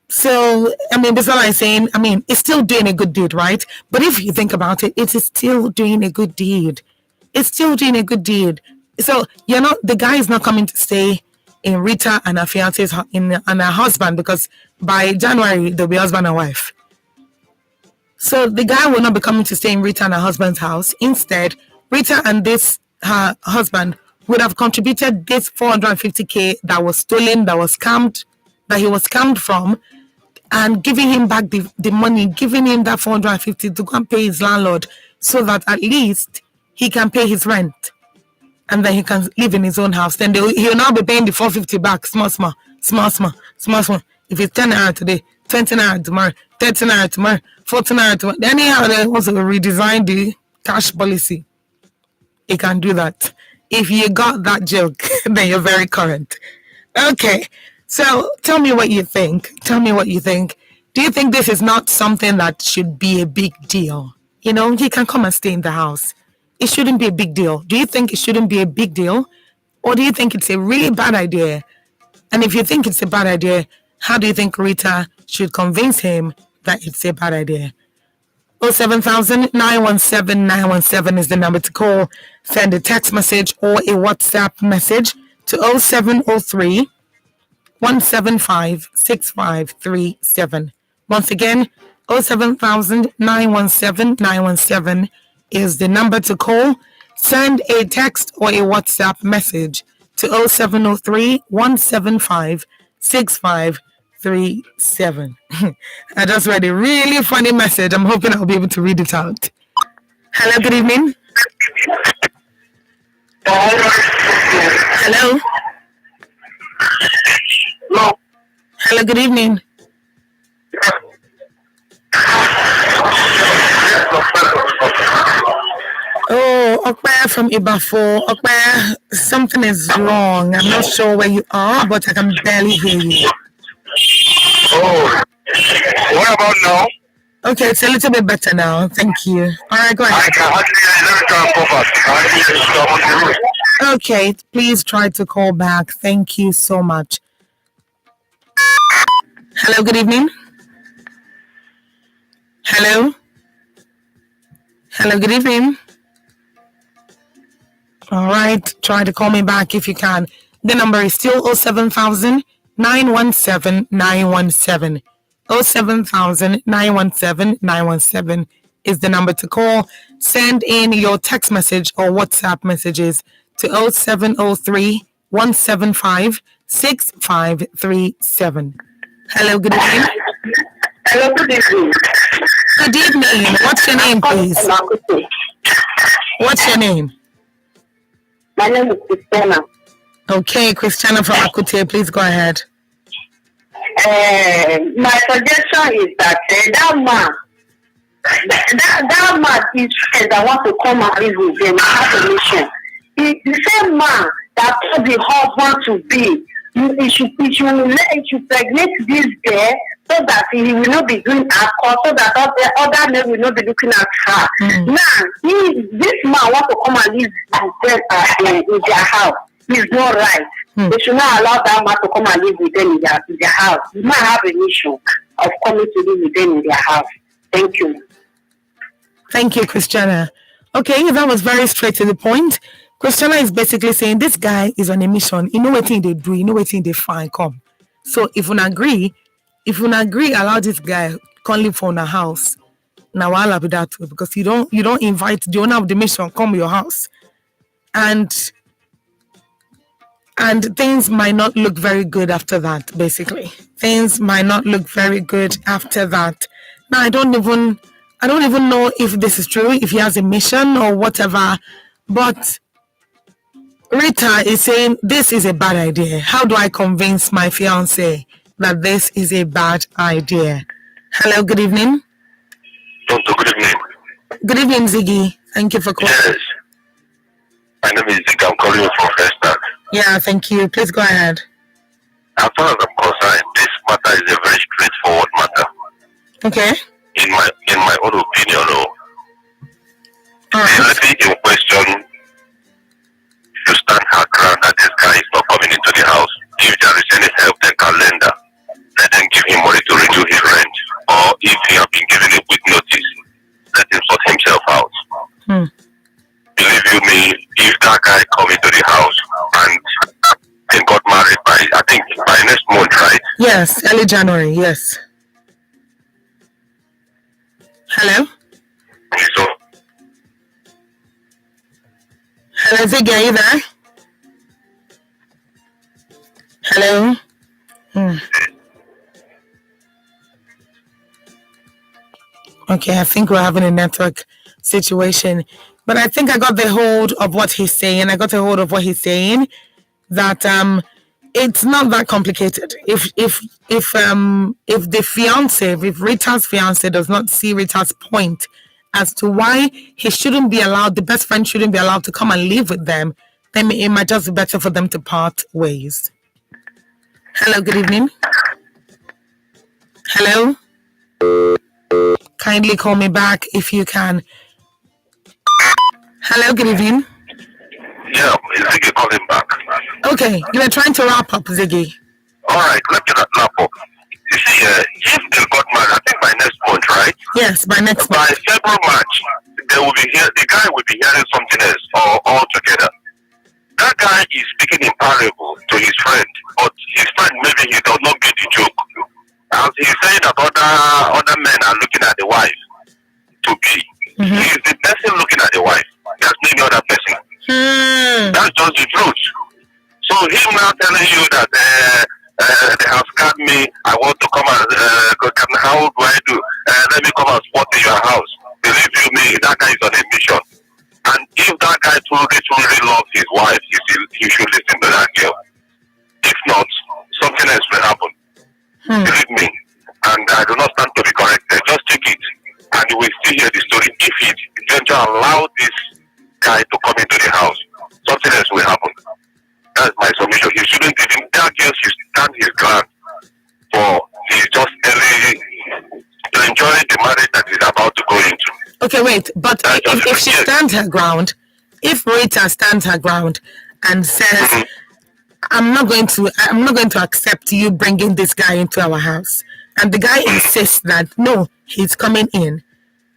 So, Bisola is saying, it's still doing a good deed, right? But if you think about it, it is still doing a good deed. It's still doing a good deed. So, the guy is not coming to stay in Rita and her fiance's and her husband, because by January, they'll be husband and wife. So, the guy will not be coming to stay in Rita and her husband's house. Instead, Rita and her husband would have contributed this 450K that was stolen, that he was scammed from, and giving him back the money, giving him that 450 to go and pay his landlord, so that at least he can pay his rent, and then he can live in his own house. Then he'll now be paying the 450 back, small. If it's 10 naira today, 20 naira tomorrow, 30 naira tomorrow, 40 naira tomorrow. Anyhow, they also redesign the cash policy. He can do that. If you got that joke, then you're very current. Okay. So tell me what you think. Do you think this is not something that should be a big deal? He can come and stay in the house. It shouldn't be a big deal. Do you think it shouldn't be a big deal? Or do you think it's a really bad idea? And if you think it's a bad idea, how do you think Rita should convince him that it's a bad idea? 07000-917-917 is the number to call. Send a text message or a WhatsApp message to 0703 175 6537. Once again, 07000 917 917 is the number to call. Send a text or a WhatsApp message to 0703 175 6537. I just read a really funny message. I'm hoping I'll be able to read it out. Hello, good evening. Hello. Hello, good evening. Oh, Okpa from Ibafo. Okpa, something is wrong. I'm not sure where you are, but I can barely hear you.
Oh, what about now?
Okay, it's a little bit better now. Thank you. All right, go ahead. Okay, please try to call back. Thank you so much. Hello, good evening. Hello. Hello, good evening. All right, try to call me back if you can. The number is still 07000 917 917. 07000 917 917 is the number to call. Send in your text message or WhatsApp messages to 0703 175 6537. Hello, good evening.
Hello, good evening.
Good evening. What's your name, please? What's your name?
My name is Christina.
Okay, Christiana from Akute, please go ahead.
My suggestion is that that man is friend that want to come and live with them, have a mission. The same man that told the husband to be, he should pregnate this girl so that he will not be doing alcohol, so that other men will not be looking at her. Now, this man wants to come and live with them in their house. It's not right. They should not allow that man to come and live with them in their house. You might have an issue of coming to live with them in their house. Thank you.
Thank you, Christiana. Okay, that was very straight to the point. Christiana is basically saying this guy is on a mission. You know what thing they do, you know what thing they find come. So if you agree, allow this guy come live for a house. Now I'll be that way because you don't invite the owner of the mission come to your house. And things might not look very good after that, basically. Things might not look very good after that. Now I don't even know if this is true, if he has a mission or whatever, but Rita is saying this is a bad idea. How do I convince my fiance that this is a bad idea? Hello, good evening.
Good evening.
Good evening, Ziggy. Thank you for calling.
Yes. My name is Ziggy. I'm calling you from Festac.
Yeah, thank you. Please go ahead.
As far as I'm concerned, this matter is a very straightforward matter.
Okay.
In my own opinion,
All right.
the lady in question to stand her ground that this guy is not coming into the house. If there is any help, they can lend her. Let them give him money to renew his rent. Or if he has been given a quick notice, let him sort himself out. Believe you me, if that guy come into the house and they got married by next month, right?
Yes, early January, yes. Hello?
So,
Hello, Ziggy, are you there? Hello? Okay, I think we're having a network situation. But I think I got the hold of what he's saying. I got a hold of what he's saying that it's not that complicated. If the fiance, if Rita's fiance does not see Rita's point as to why he shouldn't be allowed, the best friend shouldn't be allowed to come and live with them, then it might just be better for them to part ways. Hello, good evening. Hello? Kindly call me back if you can. Hello, good evening.
yeah, Ziggy calling back.
Okay, you were trying to wrap up, Ziggy.
Alright, let me wrap up. You see, if they got married, I think by next month, right?
Yes, by next
By
month.
February, March, the guy will be hearing something else all together. That guy is speaking in parable to his friend, but his friend maybe as he said that other men are looking at the wife to be, he is the person looking at the wife. There's no any other person. That's just the truth. So him now telling you that they have scammed me, I want to come and how do I do? Let me come and spot in your house. Believe you me, that guy is on a mission. And if that guy truly loves his wife, he should listen to that girl. If not, something else will happen. Believe me. And I do not stand to be corrected. Just take it, and you will still hear the story. If he eventually allow this guy to come into the house, something else will happen. That's my submission. He shouldn't give him. That girl should stand his ground for he's just early to enjoy the marriage that he's about to go into.
Okay, wait. But if she stands her ground, if Rita stands her ground and says, I'm not going to accept you bringing this guy into our house, and the guy insists that no, he's coming in.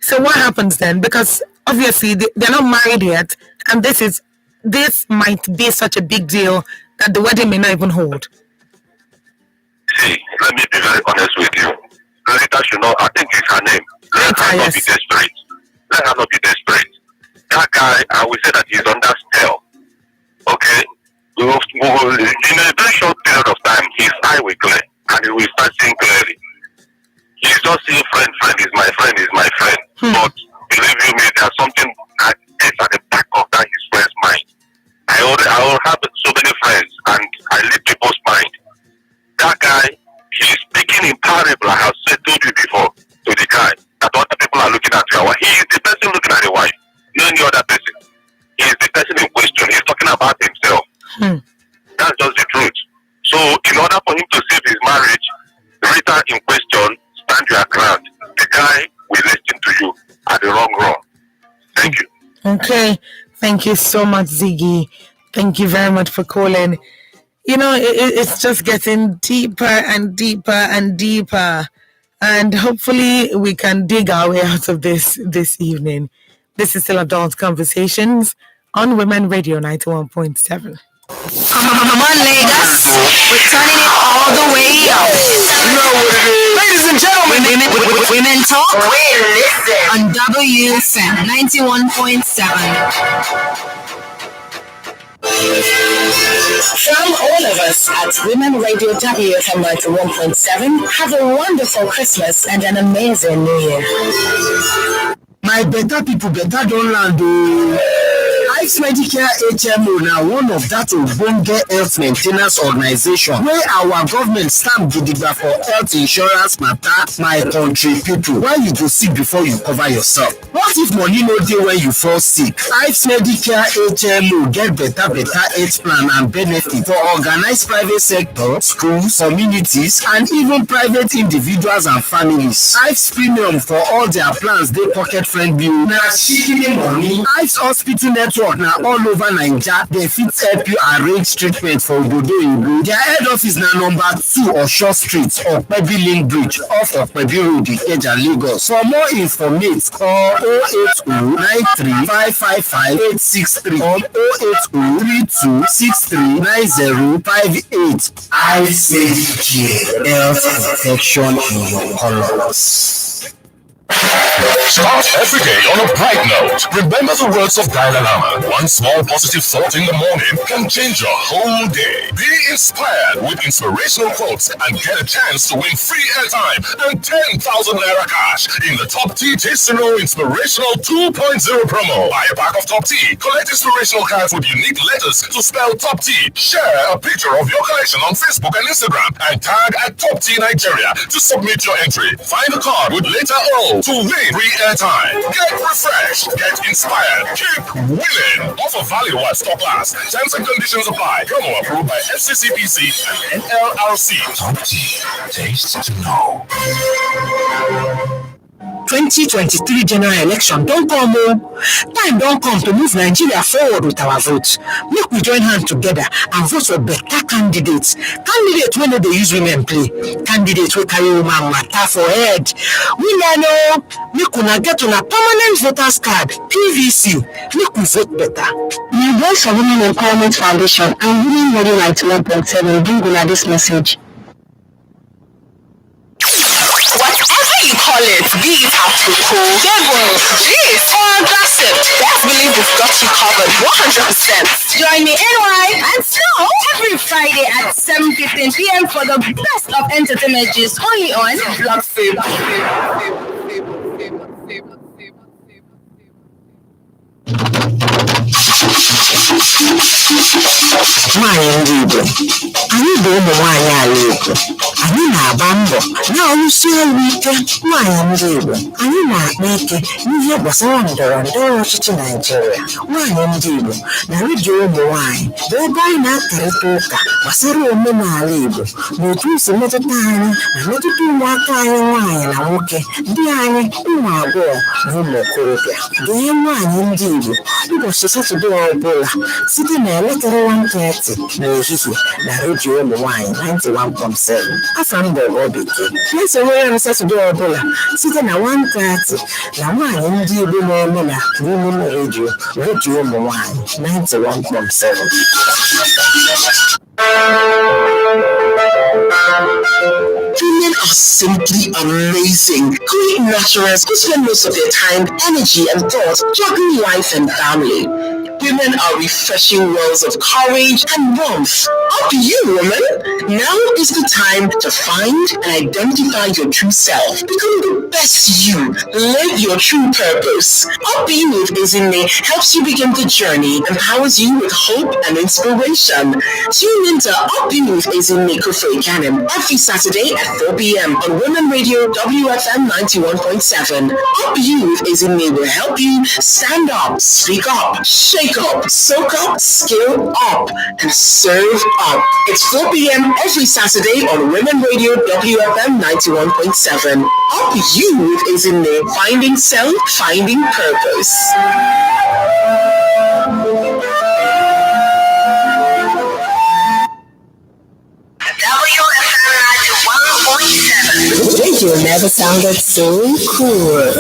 So what happens then? Because obviously they're not married yet, and this might be such a big deal that the wedding may not even hold.
See, let me be very honest with you. Rita should know, I think it's her name. Let her not be desperate. Let her not be desperate. That guy, I will say that he's under spell. Okay? In a very short period of time, his eye will clear, and he will start seeing clearly. He's just saying, friend is my friend. But believe you me, there's something that is at the back of that his friend's mind. I will have so many friends, and I lead people's mind. That guy, he's speaking in parable. I have told you before to the guy that other people are looking at your wife. He is the person looking at the wife, not any other person. He is the person in question. He's talking about himself. That's just the truth. So, in order for him to save his marriage, Rita in question, stand your ground. The guy will listen to you at the wrong run. Thank you.
Okay. Thank you so much, Ziggy. Thank you very much for calling. You know, it's just getting deeper and deeper and deeper. And hopefully we can dig our way out of this evening. This is still Adult Conversations on Women Radio 91.7.
Come on, Lagos. We're turning it all the way up.
You know what it is. Ladies and gentlemen,
Women Talk. On WFM 91.7.
From all of us at Women Radio WFM 91.7, have a wonderful Christmas and an amazing New Year.
my better people better don't land. Ice Medicare HMO now one of that ogbonge health maintenance organization where our government stamp gidigba for health insurance matter. My country people, why you go sick before you cover yourself? What if money no dey when you fall sick? Ice Medicare HMO get better health plan and benefit for organized private sector, schools, communities, and even private individuals and families. Ice premium for all their plans dey pocket friendly. Na shikini money. Ice hospital network na all over Naija. They fit help you arrange treatment for Obodo Oyibo. Their head office na number 2 Osho Street, Okpebi Link Bridge, off of Okpebi Road, Ikeja, Lagos. For more information, call 080-93-555-863 or 080-3263-9058. Ice Medicare, health protection in your colors.
Start every day on a bright note. Remember the words of Dalai Lama. One small positive thought in the morning can change your whole day. Be inspired with inspirational quotes and get a chance to win free airtime and 10,000 Naira cash in the Top Tea Tasting Roll Inspirational 2.0 promo. Buy a pack of Top Tea, collect inspirational cards with unique letters to spell Top Tea. Share a picture of your collection on Facebook and Instagram and tag at Top Tea Nigeria to submit your entry. Find a card with letter O to win free airtime. Get refreshed, get inspired, keep winning. Offer valid while stock lasts. Terms and conditions apply. Promo approved by FCCPC and NLRC. Top Tea, taste to know.
2023 general election don't come home. Time don't come to move Nigeria forward with our votes. Make we join hands together and vote for better candidates. Candidates when they use women play. Candidates will carry woman matter for head. We know make una get on a permanent voters card, PVC. Make we vote better.
The Voice for Women Empowerment Foundation and Women Radio 91.7 bring una this message.
call it? Be it apropos, devil, gist, or gossip. Best believe we've got you covered 100%. Join me NY and Snow every Friday at 7:15 p.m. for the best of entertainment gist only on Block Fable.
Nwaanyị ndị Igbo, anyị bụ ụmụ nwaanyị ala Igbo. Anyị na-agba mbọ na-arụsi ọrụ ike. Nwaanyị ndị Igbo, anyị na-akpa ike n'ihe gbasara ndọrọ ndọrọ ọchịchị Naịjirịa. Nwaanyị ndị Igbo na redio ụmụ nwaanyị bụ ebe anyị na-akarịta ụka gbasara omenala Igbo na otu o si metụta anyị ma metụta ụmụaka anyị nwaanyị na nwoke, di anyị, ụmụ agbọghọ na ụmụ okorobịa. Gee Nwaanyị ndị Igbo ụbọchị Satọde ọbụla site na elekere 1:30 n'ehihie na redio ụmụ nwaanyị 91.7. Afọ mbụ Obike. Na-esonyere m Satọde ọbụla site na 1:30 na Nwaanyị ndị Igbo na-eme na n'ime redio ụmụ nwaanyị 91.7.
Women are simply amazing. Great naturals who spend most of their time, energy, and thought juggling life and family. Women are refreshing wells of courage and warmth. Up to you, woman. Now is the time to find and identify your true self. Become the best you. Live your true purpose. Up Being with Izine helps you begin the journey, empowers you with hope and inspiration. Tune into Up Being with Izine Kufre Canem every Saturday at 4 p.m. on Women Radio WFM 91.7. Up Being with Izine will help you stand up, speak up, shake up, soak up, skill up, and serve up. It's 4 p.m. every Saturday on Women Radio WFM 91.7. Up You with Izine, finding self, finding purpose.
Radio never sounded so cool.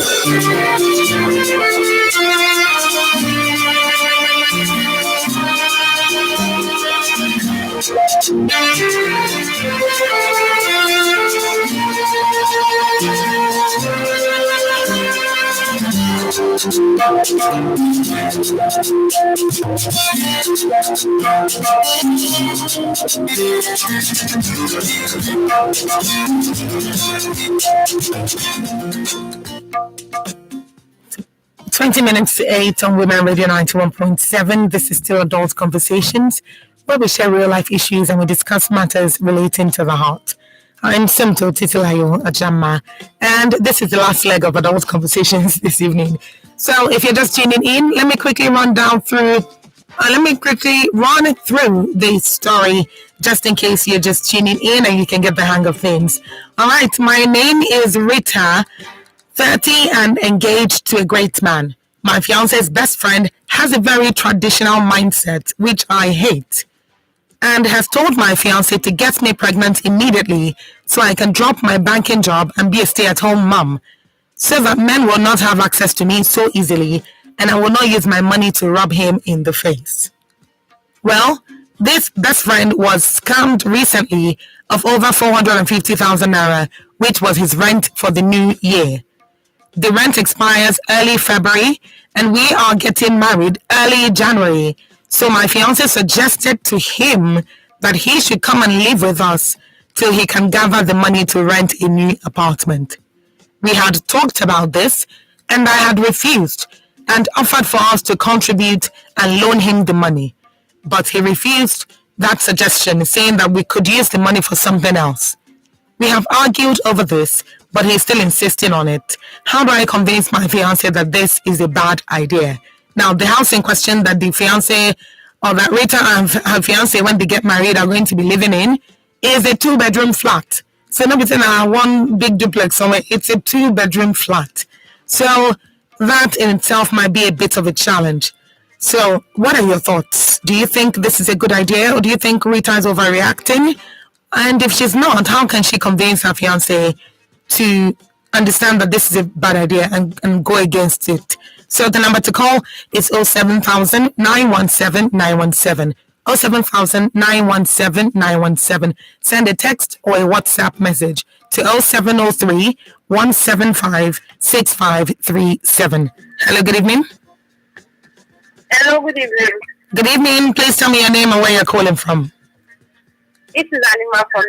Twenty minutes to 8 on Women Radio 91.7. This is still Adult Conversations, where we share real life issues and we discuss matters relating to the heart. I'm Simto Titilayo Ajama, and this is the last leg of Adult Conversations this evening. So if you're just tuning in, let me quickly run through the story just in case you're just tuning in and you can get the hang of things. All right, my name is Rita, 30 and engaged to a great man. My fiance's best friend has a very traditional mindset, which I hate, and has told my fiance to get me pregnant immediately so I can drop my banking job and be a stay-at-home mom, so that men will not have access to me so easily and I will not use my money to rub him in the face. Well, this best friend was scammed recently of over 450,000 naira, which was his rent for the new year. The rent expires early February and we are getting married early January. So my fiance suggested to him that he should come and live with us till he can gather the money to rent a new apartment. We had talked about this and I had refused and offered for us to contribute and loan him the money. But he refused that suggestion, saying that we could use the money for something else. We have argued over this, but he's still insisting on it. How do I convince my fiance that this is a bad idea? Now, the house in question that the fiance, or that Rita and her fiance, when they get married, are going to be living in is a 2-bedroom flat. So not within one big duplex somewhere, it's a 2-bedroom flat. So that in itself might be a bit of a challenge. So what are your thoughts? Do you think this is a good idea, or do you think Rita is overreacting? And if she's not, how can she convince her fiance to understand that this is a bad idea and go against it? So the number to call is 07000 917 917. 07000 917 917. Send a text or a WhatsApp message. to 0703 175 6537. Hello, good evening.
Hello, good evening.
Good evening. Please tell me your name and where you're calling from.
This is Anima from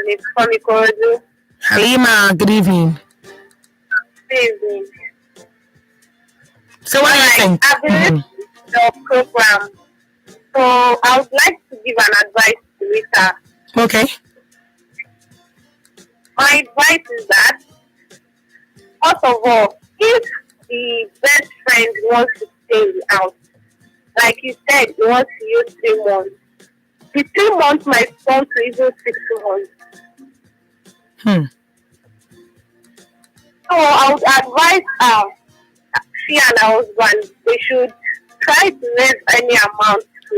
Ikorodu.
Halima, good evening.
Good evening.
So what do you think?
I've been listening to the program. So I would like to give an advice to Rita.
Okay.
My advice is that, first of all, if the best friend wants to stay in the house, like you said, he wants to use 3 months, the 3 months might turn to even 6 months. So I would advise she and her husband, they should try to raise any amount to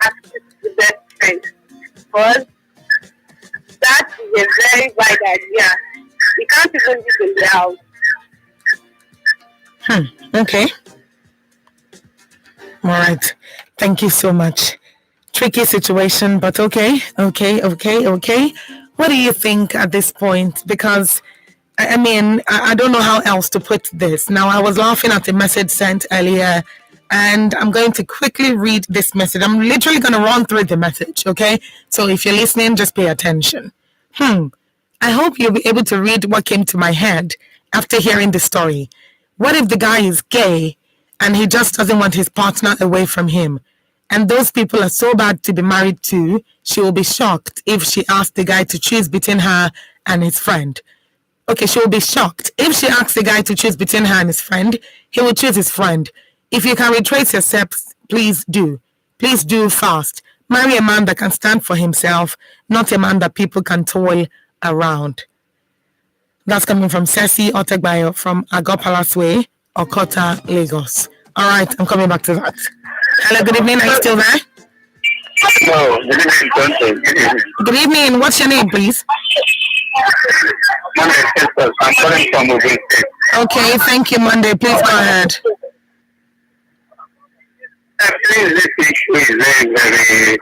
assist the best friend. Because that is a very bad idea. We can't even live in the house.
Okay. All right. Thank you so much. Tricky situation, but okay. What do you think at this point? Because, I mean, I don't know how else to put this. Now, I was laughing at the message sent earlier, and I'm going to quickly read this message. I'm literally going to run through the message, okay? So if you're listening, just pay attention. I hope you'll be able to read what came to my head after hearing the story. What if the guy is gay and he just doesn't want his partner away from him? And those people are so bad to be married to, she will be shocked if she asks the guy to choose between her and his friend. Okay, she will be shocked. If she asks the guy to choose between her and his friend, he will choose his friend. If you can retrace your steps, please do. Please do fast. Marry a man that can stand for himself, not a man that people can toil around. That's coming from Ceci Otegbayo from Agopala's Way, Okota, Lagos. All right, I'm coming back to that. Hello, good evening. Are you still there?
No, good evening, Johnson.
Good evening. What's your name, please?
Monday, I'm calling from Ogun State.
Okay, thank you, Monday. Please go ahead.
Please, this issue is very, very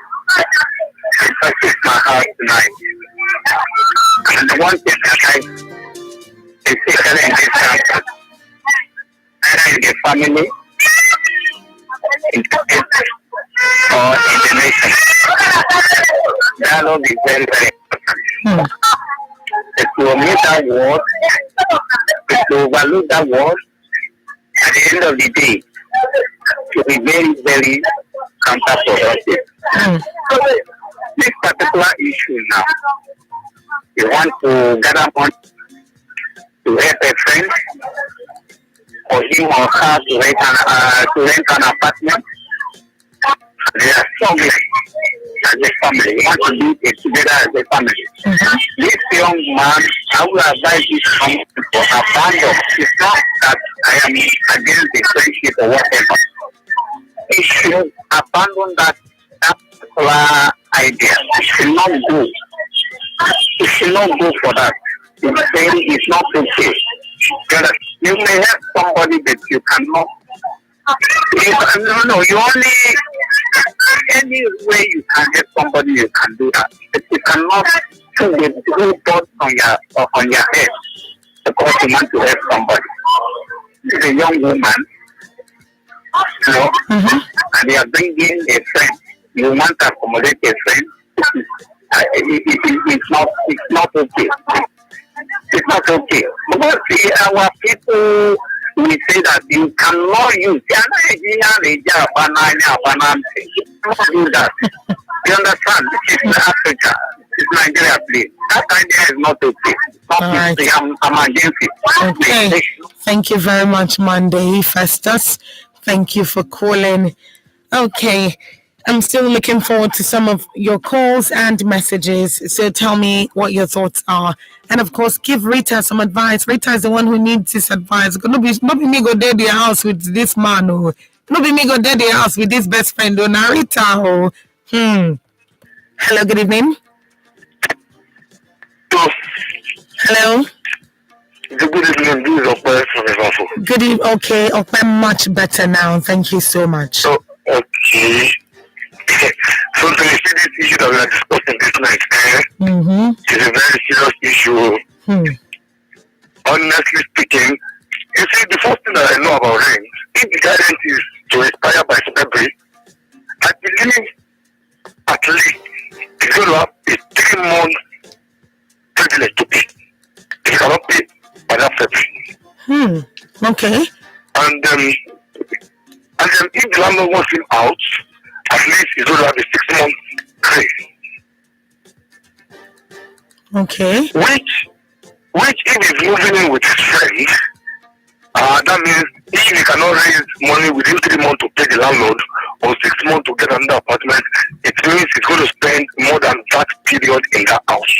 touches my heart tonight. And the one thing that I especially in this country, either in the family, in the state, or in the nation, dialogue is very, very important. If you omit that word, if you overlook that word, at the end of the day, it will be very, very counterproductive. So, this particular issue now, you want to gather money to help a friend, or him or her to rent an apartment. They are struggling as a family. You want to live together as a family. This young man, I will advise this young man to abandon. It's not that I am against the friendship or whatever. He should abandon that particular idea. He should not go. He should not go for that. It's not okay. You may have somebody that you cannot. You only, any way you can get somebody, you can do that. But you cannot put the whole thought on your head because you want to help somebody. This is a young woman, and they are bringing a friend. You want to accommodate a friend. It's not okay. It's not okay. Because our people, we say that you cannot use. You cannot do that. You understand? This is Africa. It's Nigeria, please. That idea is not okay.
Right.
I'm against it.
Okay. Thank you very much, Monday Festus. Thank you for calling. Okay. I'm still looking forward to some of your calls and messages. So tell me what your thoughts are. And of course, give Rita some advice. Rita is the one who needs this advice. Not be me go there the house with this man. Oh. Not be me go there the house with this best friend. Oh, now Rita. Oh. Hello, good evening. Hello.
Good evening. This is Okwe from Liverpool.
Good evening. Okay, okay, much better now. Thank you so much.
So, okay. So to see this issue that we are discussing this night, it's a very serious issue. Honestly speaking, you see, the first thing that I know about rent, if the guidance is to expire by February, I believe at least it's going to have a 3-month privilege to pay. If you cannot pay by that February.
Okay.
And then if the landlord wants him out, at least he's going to have a 6-month grace.
Okay.
Which if he's moving in with his friend, that means if he cannot raise money within 3 months to pay the landlord or 6 months to get another apartment, it means he's going to spend more than that period in that house.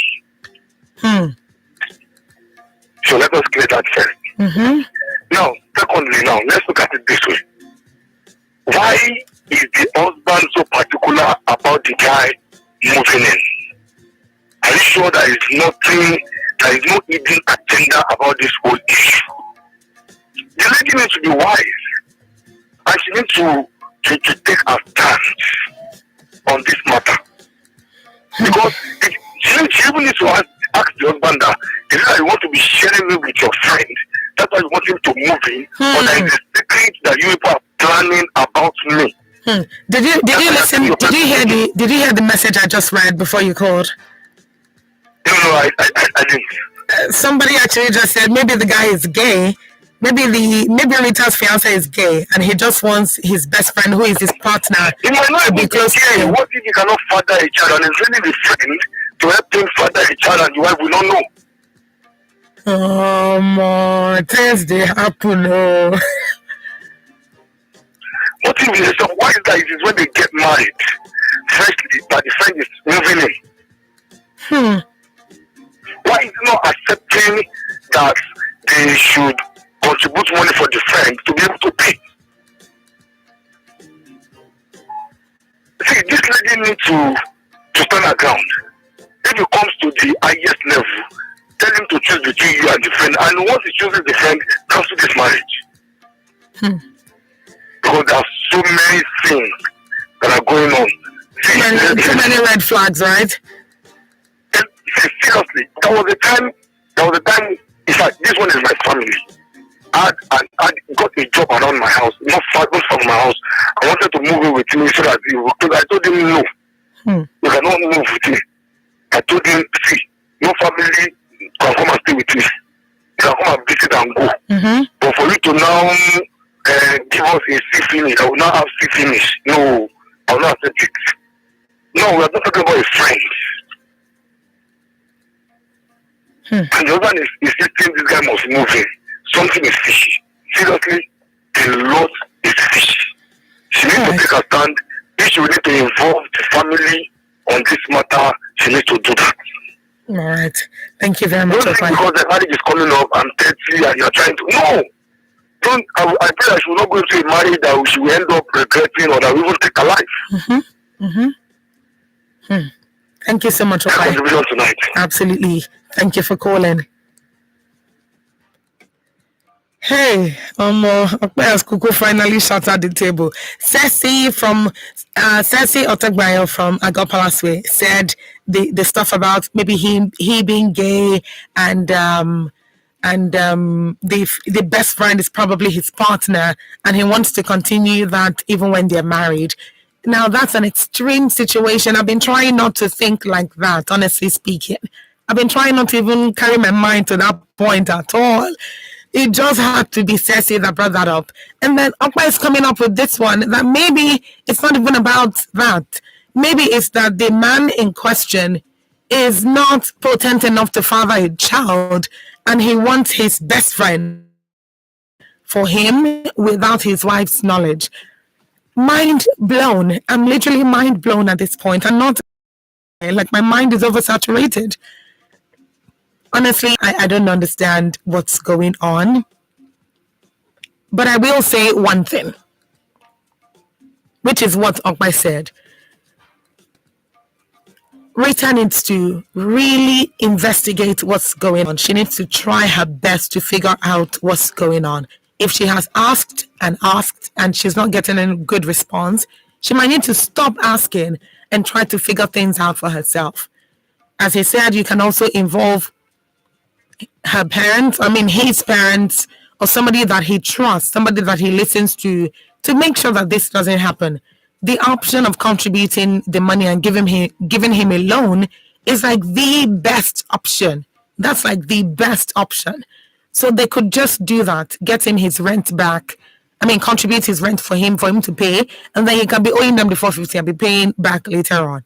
So let us clear that first. Now, secondly, let's look at it this way. Why is the husband so particular about the guy moving in? Are you sure there is no hidden agenda about this whole issue? The lady needs to be wise, and she needs to take a stance on this matter. Because she even needs to ask the husband that, is it that you want to be sharing me with your friend? That's why you want him to move in, or there is a secret that you people are planning about me.
Did you listen? Did you hear the message I just read before you called?
No, I didn't.
Somebody actually just said maybe the guy is gay. Maybe Rita's fiance is gay, and he just wants his best friend, who is his partner, to be close to him.
What if he cannot father a child and is really the friend to help him father a child and the wife will not know?
Things they happen.
What if he said, why is that? It is when they get married, firstly, that the friend is moving in. Why is he not accepting that they should contribute money for the friend to be able to pay? See, this lady needs to stand her ground. If it comes to the highest level, tell him to choose between you and the friend. And once he chooses the friend, cancel this marriage. Because there are so many things that are going on.
Too many red flags, right?
Seriously, there was a time, in fact, this one is my family. I got a job around my house, not far from my house. I wanted to move in with me so that I told him no. You cannot move with me. I told him, see, no family can come and stay with me. You can come and visit and go. But for you to now give us a C finish, I will not have C finish. No, I will not accept it. No, we are not talking about a friend. And the other one is insisting this guy must move in. Something is fishy. Seriously, a lot is fishy. She needs to take a stand. If she will need to involve the family on this matter, she needs to do that.
All right. Thank you very much.
Don't think because the marriage is coming up, I'm 30 and you're trying to. No! I pray I should not go into a marriage that she will end up regretting or that we will take her life.
Thank you so much,
Opai. Contribution tonight.
Absolutely. Thank you for calling. Hey, Opai has Kuku finally shut at the table. Ceci Otagbayo from Agopalaswe said the stuff about maybe he being gay and the best friend is probably his partner and he wants to continue that even when they're married. Now, that's an extreme situation. I've been trying not to think like that, honestly speaking. I've been trying not to even carry my mind to that point at all. It just had to be Ceci that brought that up. And then Opa is coming up with this one, that maybe it's not even about that. Maybe it's that the man in question is not potent enough to father a child, and he wants his best friend for him without his wife's knowledge. Mind blown. I'm literally mind blown at this point. I'm not like my mind is oversaturated. Honestly, I don't understand what's going on. But I will say one thing, which is what Okpai said. Rita needs to really investigate what's going on. She needs to try her best to figure out what's going on. If she has asked and she's not getting a good response, she might need to stop asking and try to figure things out for herself. As he said, you can also involve her parents, I mean his parents, or somebody that he trusts, somebody that he listens to make sure that this doesn't happen. The option of contributing the money and giving him a loan is like the best option. That's like the best option. So they could just do that, get him his rent back. I mean, contribute his rent for him to pay, and then he can be owing them the 450 and be paying back later on.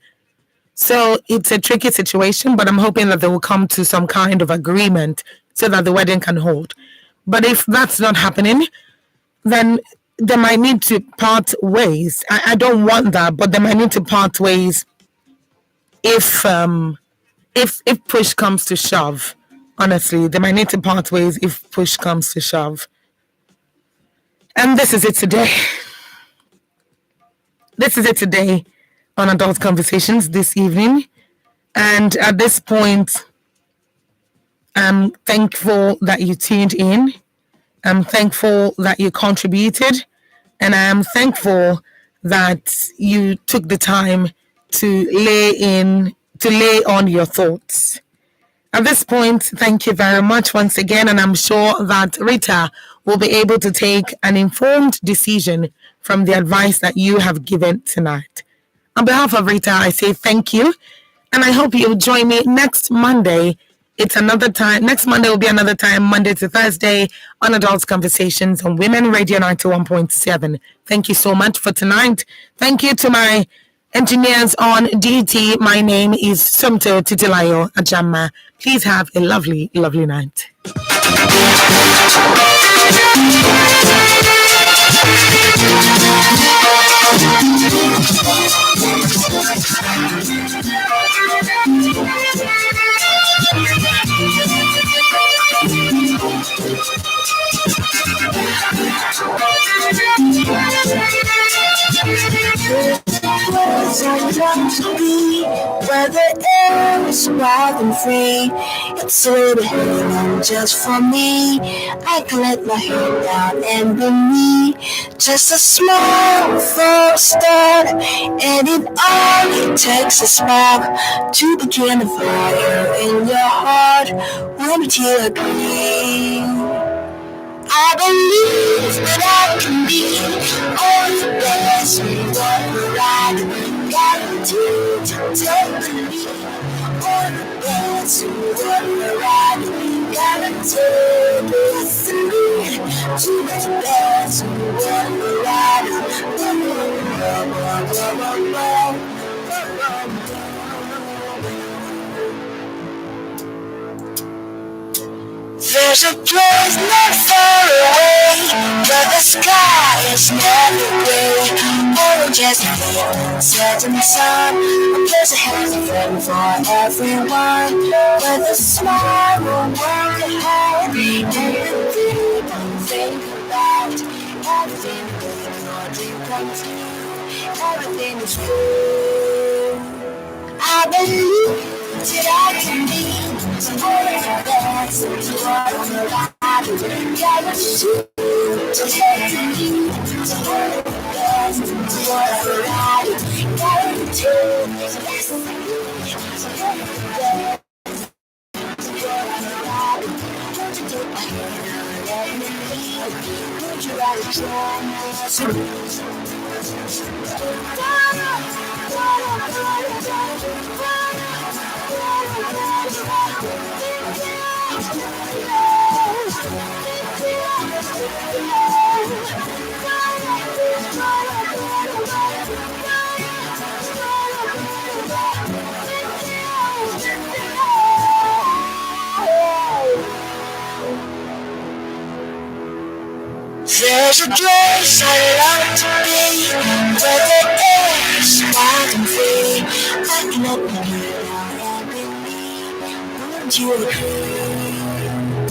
So it's a tricky situation, but I'm hoping that they will come to some kind of agreement so that the wedding can hold. But if that's not happening, then they might need to part ways. I don't want that, but they might need to part ways if push comes to shove. Honestly, they might need to part ways if push comes to shove. And this is it today. This is it today on Adult Conversations this evening. And at this point, I'm thankful that you tuned in. I'm thankful that you contributed. And I'm thankful that you took the time to lay on your thoughts. At this point, thank you very much once again. And I'm sure that Rita will be able to take an informed decision from the advice that you have given tonight. On behalf of Rita, I say thank you, and I hope you'll join me next Monday. It's another time. Next Monday will be another time, Monday to Thursday, on Adults Conversations on Women Radio 91.7. Thank you so much for tonight. Thank you to my engineers on DT. My name is Sumto Titilayo Ajama. Please have a lovely, lovely night.
Where the air is wild and free, it's a little home just for me. I can let my head down and be me. Just a small false start, and it all takes a spark to begin a fire in your heart. Won't you agree? I believe that I can be all the best in one ride. Guaranteed to take the lead. All the best in one ride. Guaranteed to lead. To the best in one ride. There's a place not far away, where the sky is never gray. Oranges and setting sun, a place that has a friend for everyone, where the smile will work at home, and the people think about everything that your dream come true. Everything is true. I believe that I can be all the best in the world. Guaranteed to take the lead. All the best in the world. Guaranteed to take the lead. All the best in the world. Won't you take my hand and let me lead? Would you rather join us? There's a place I love to be, where the air is wild and free. I can let my head out and be me. Wouldn't you agree?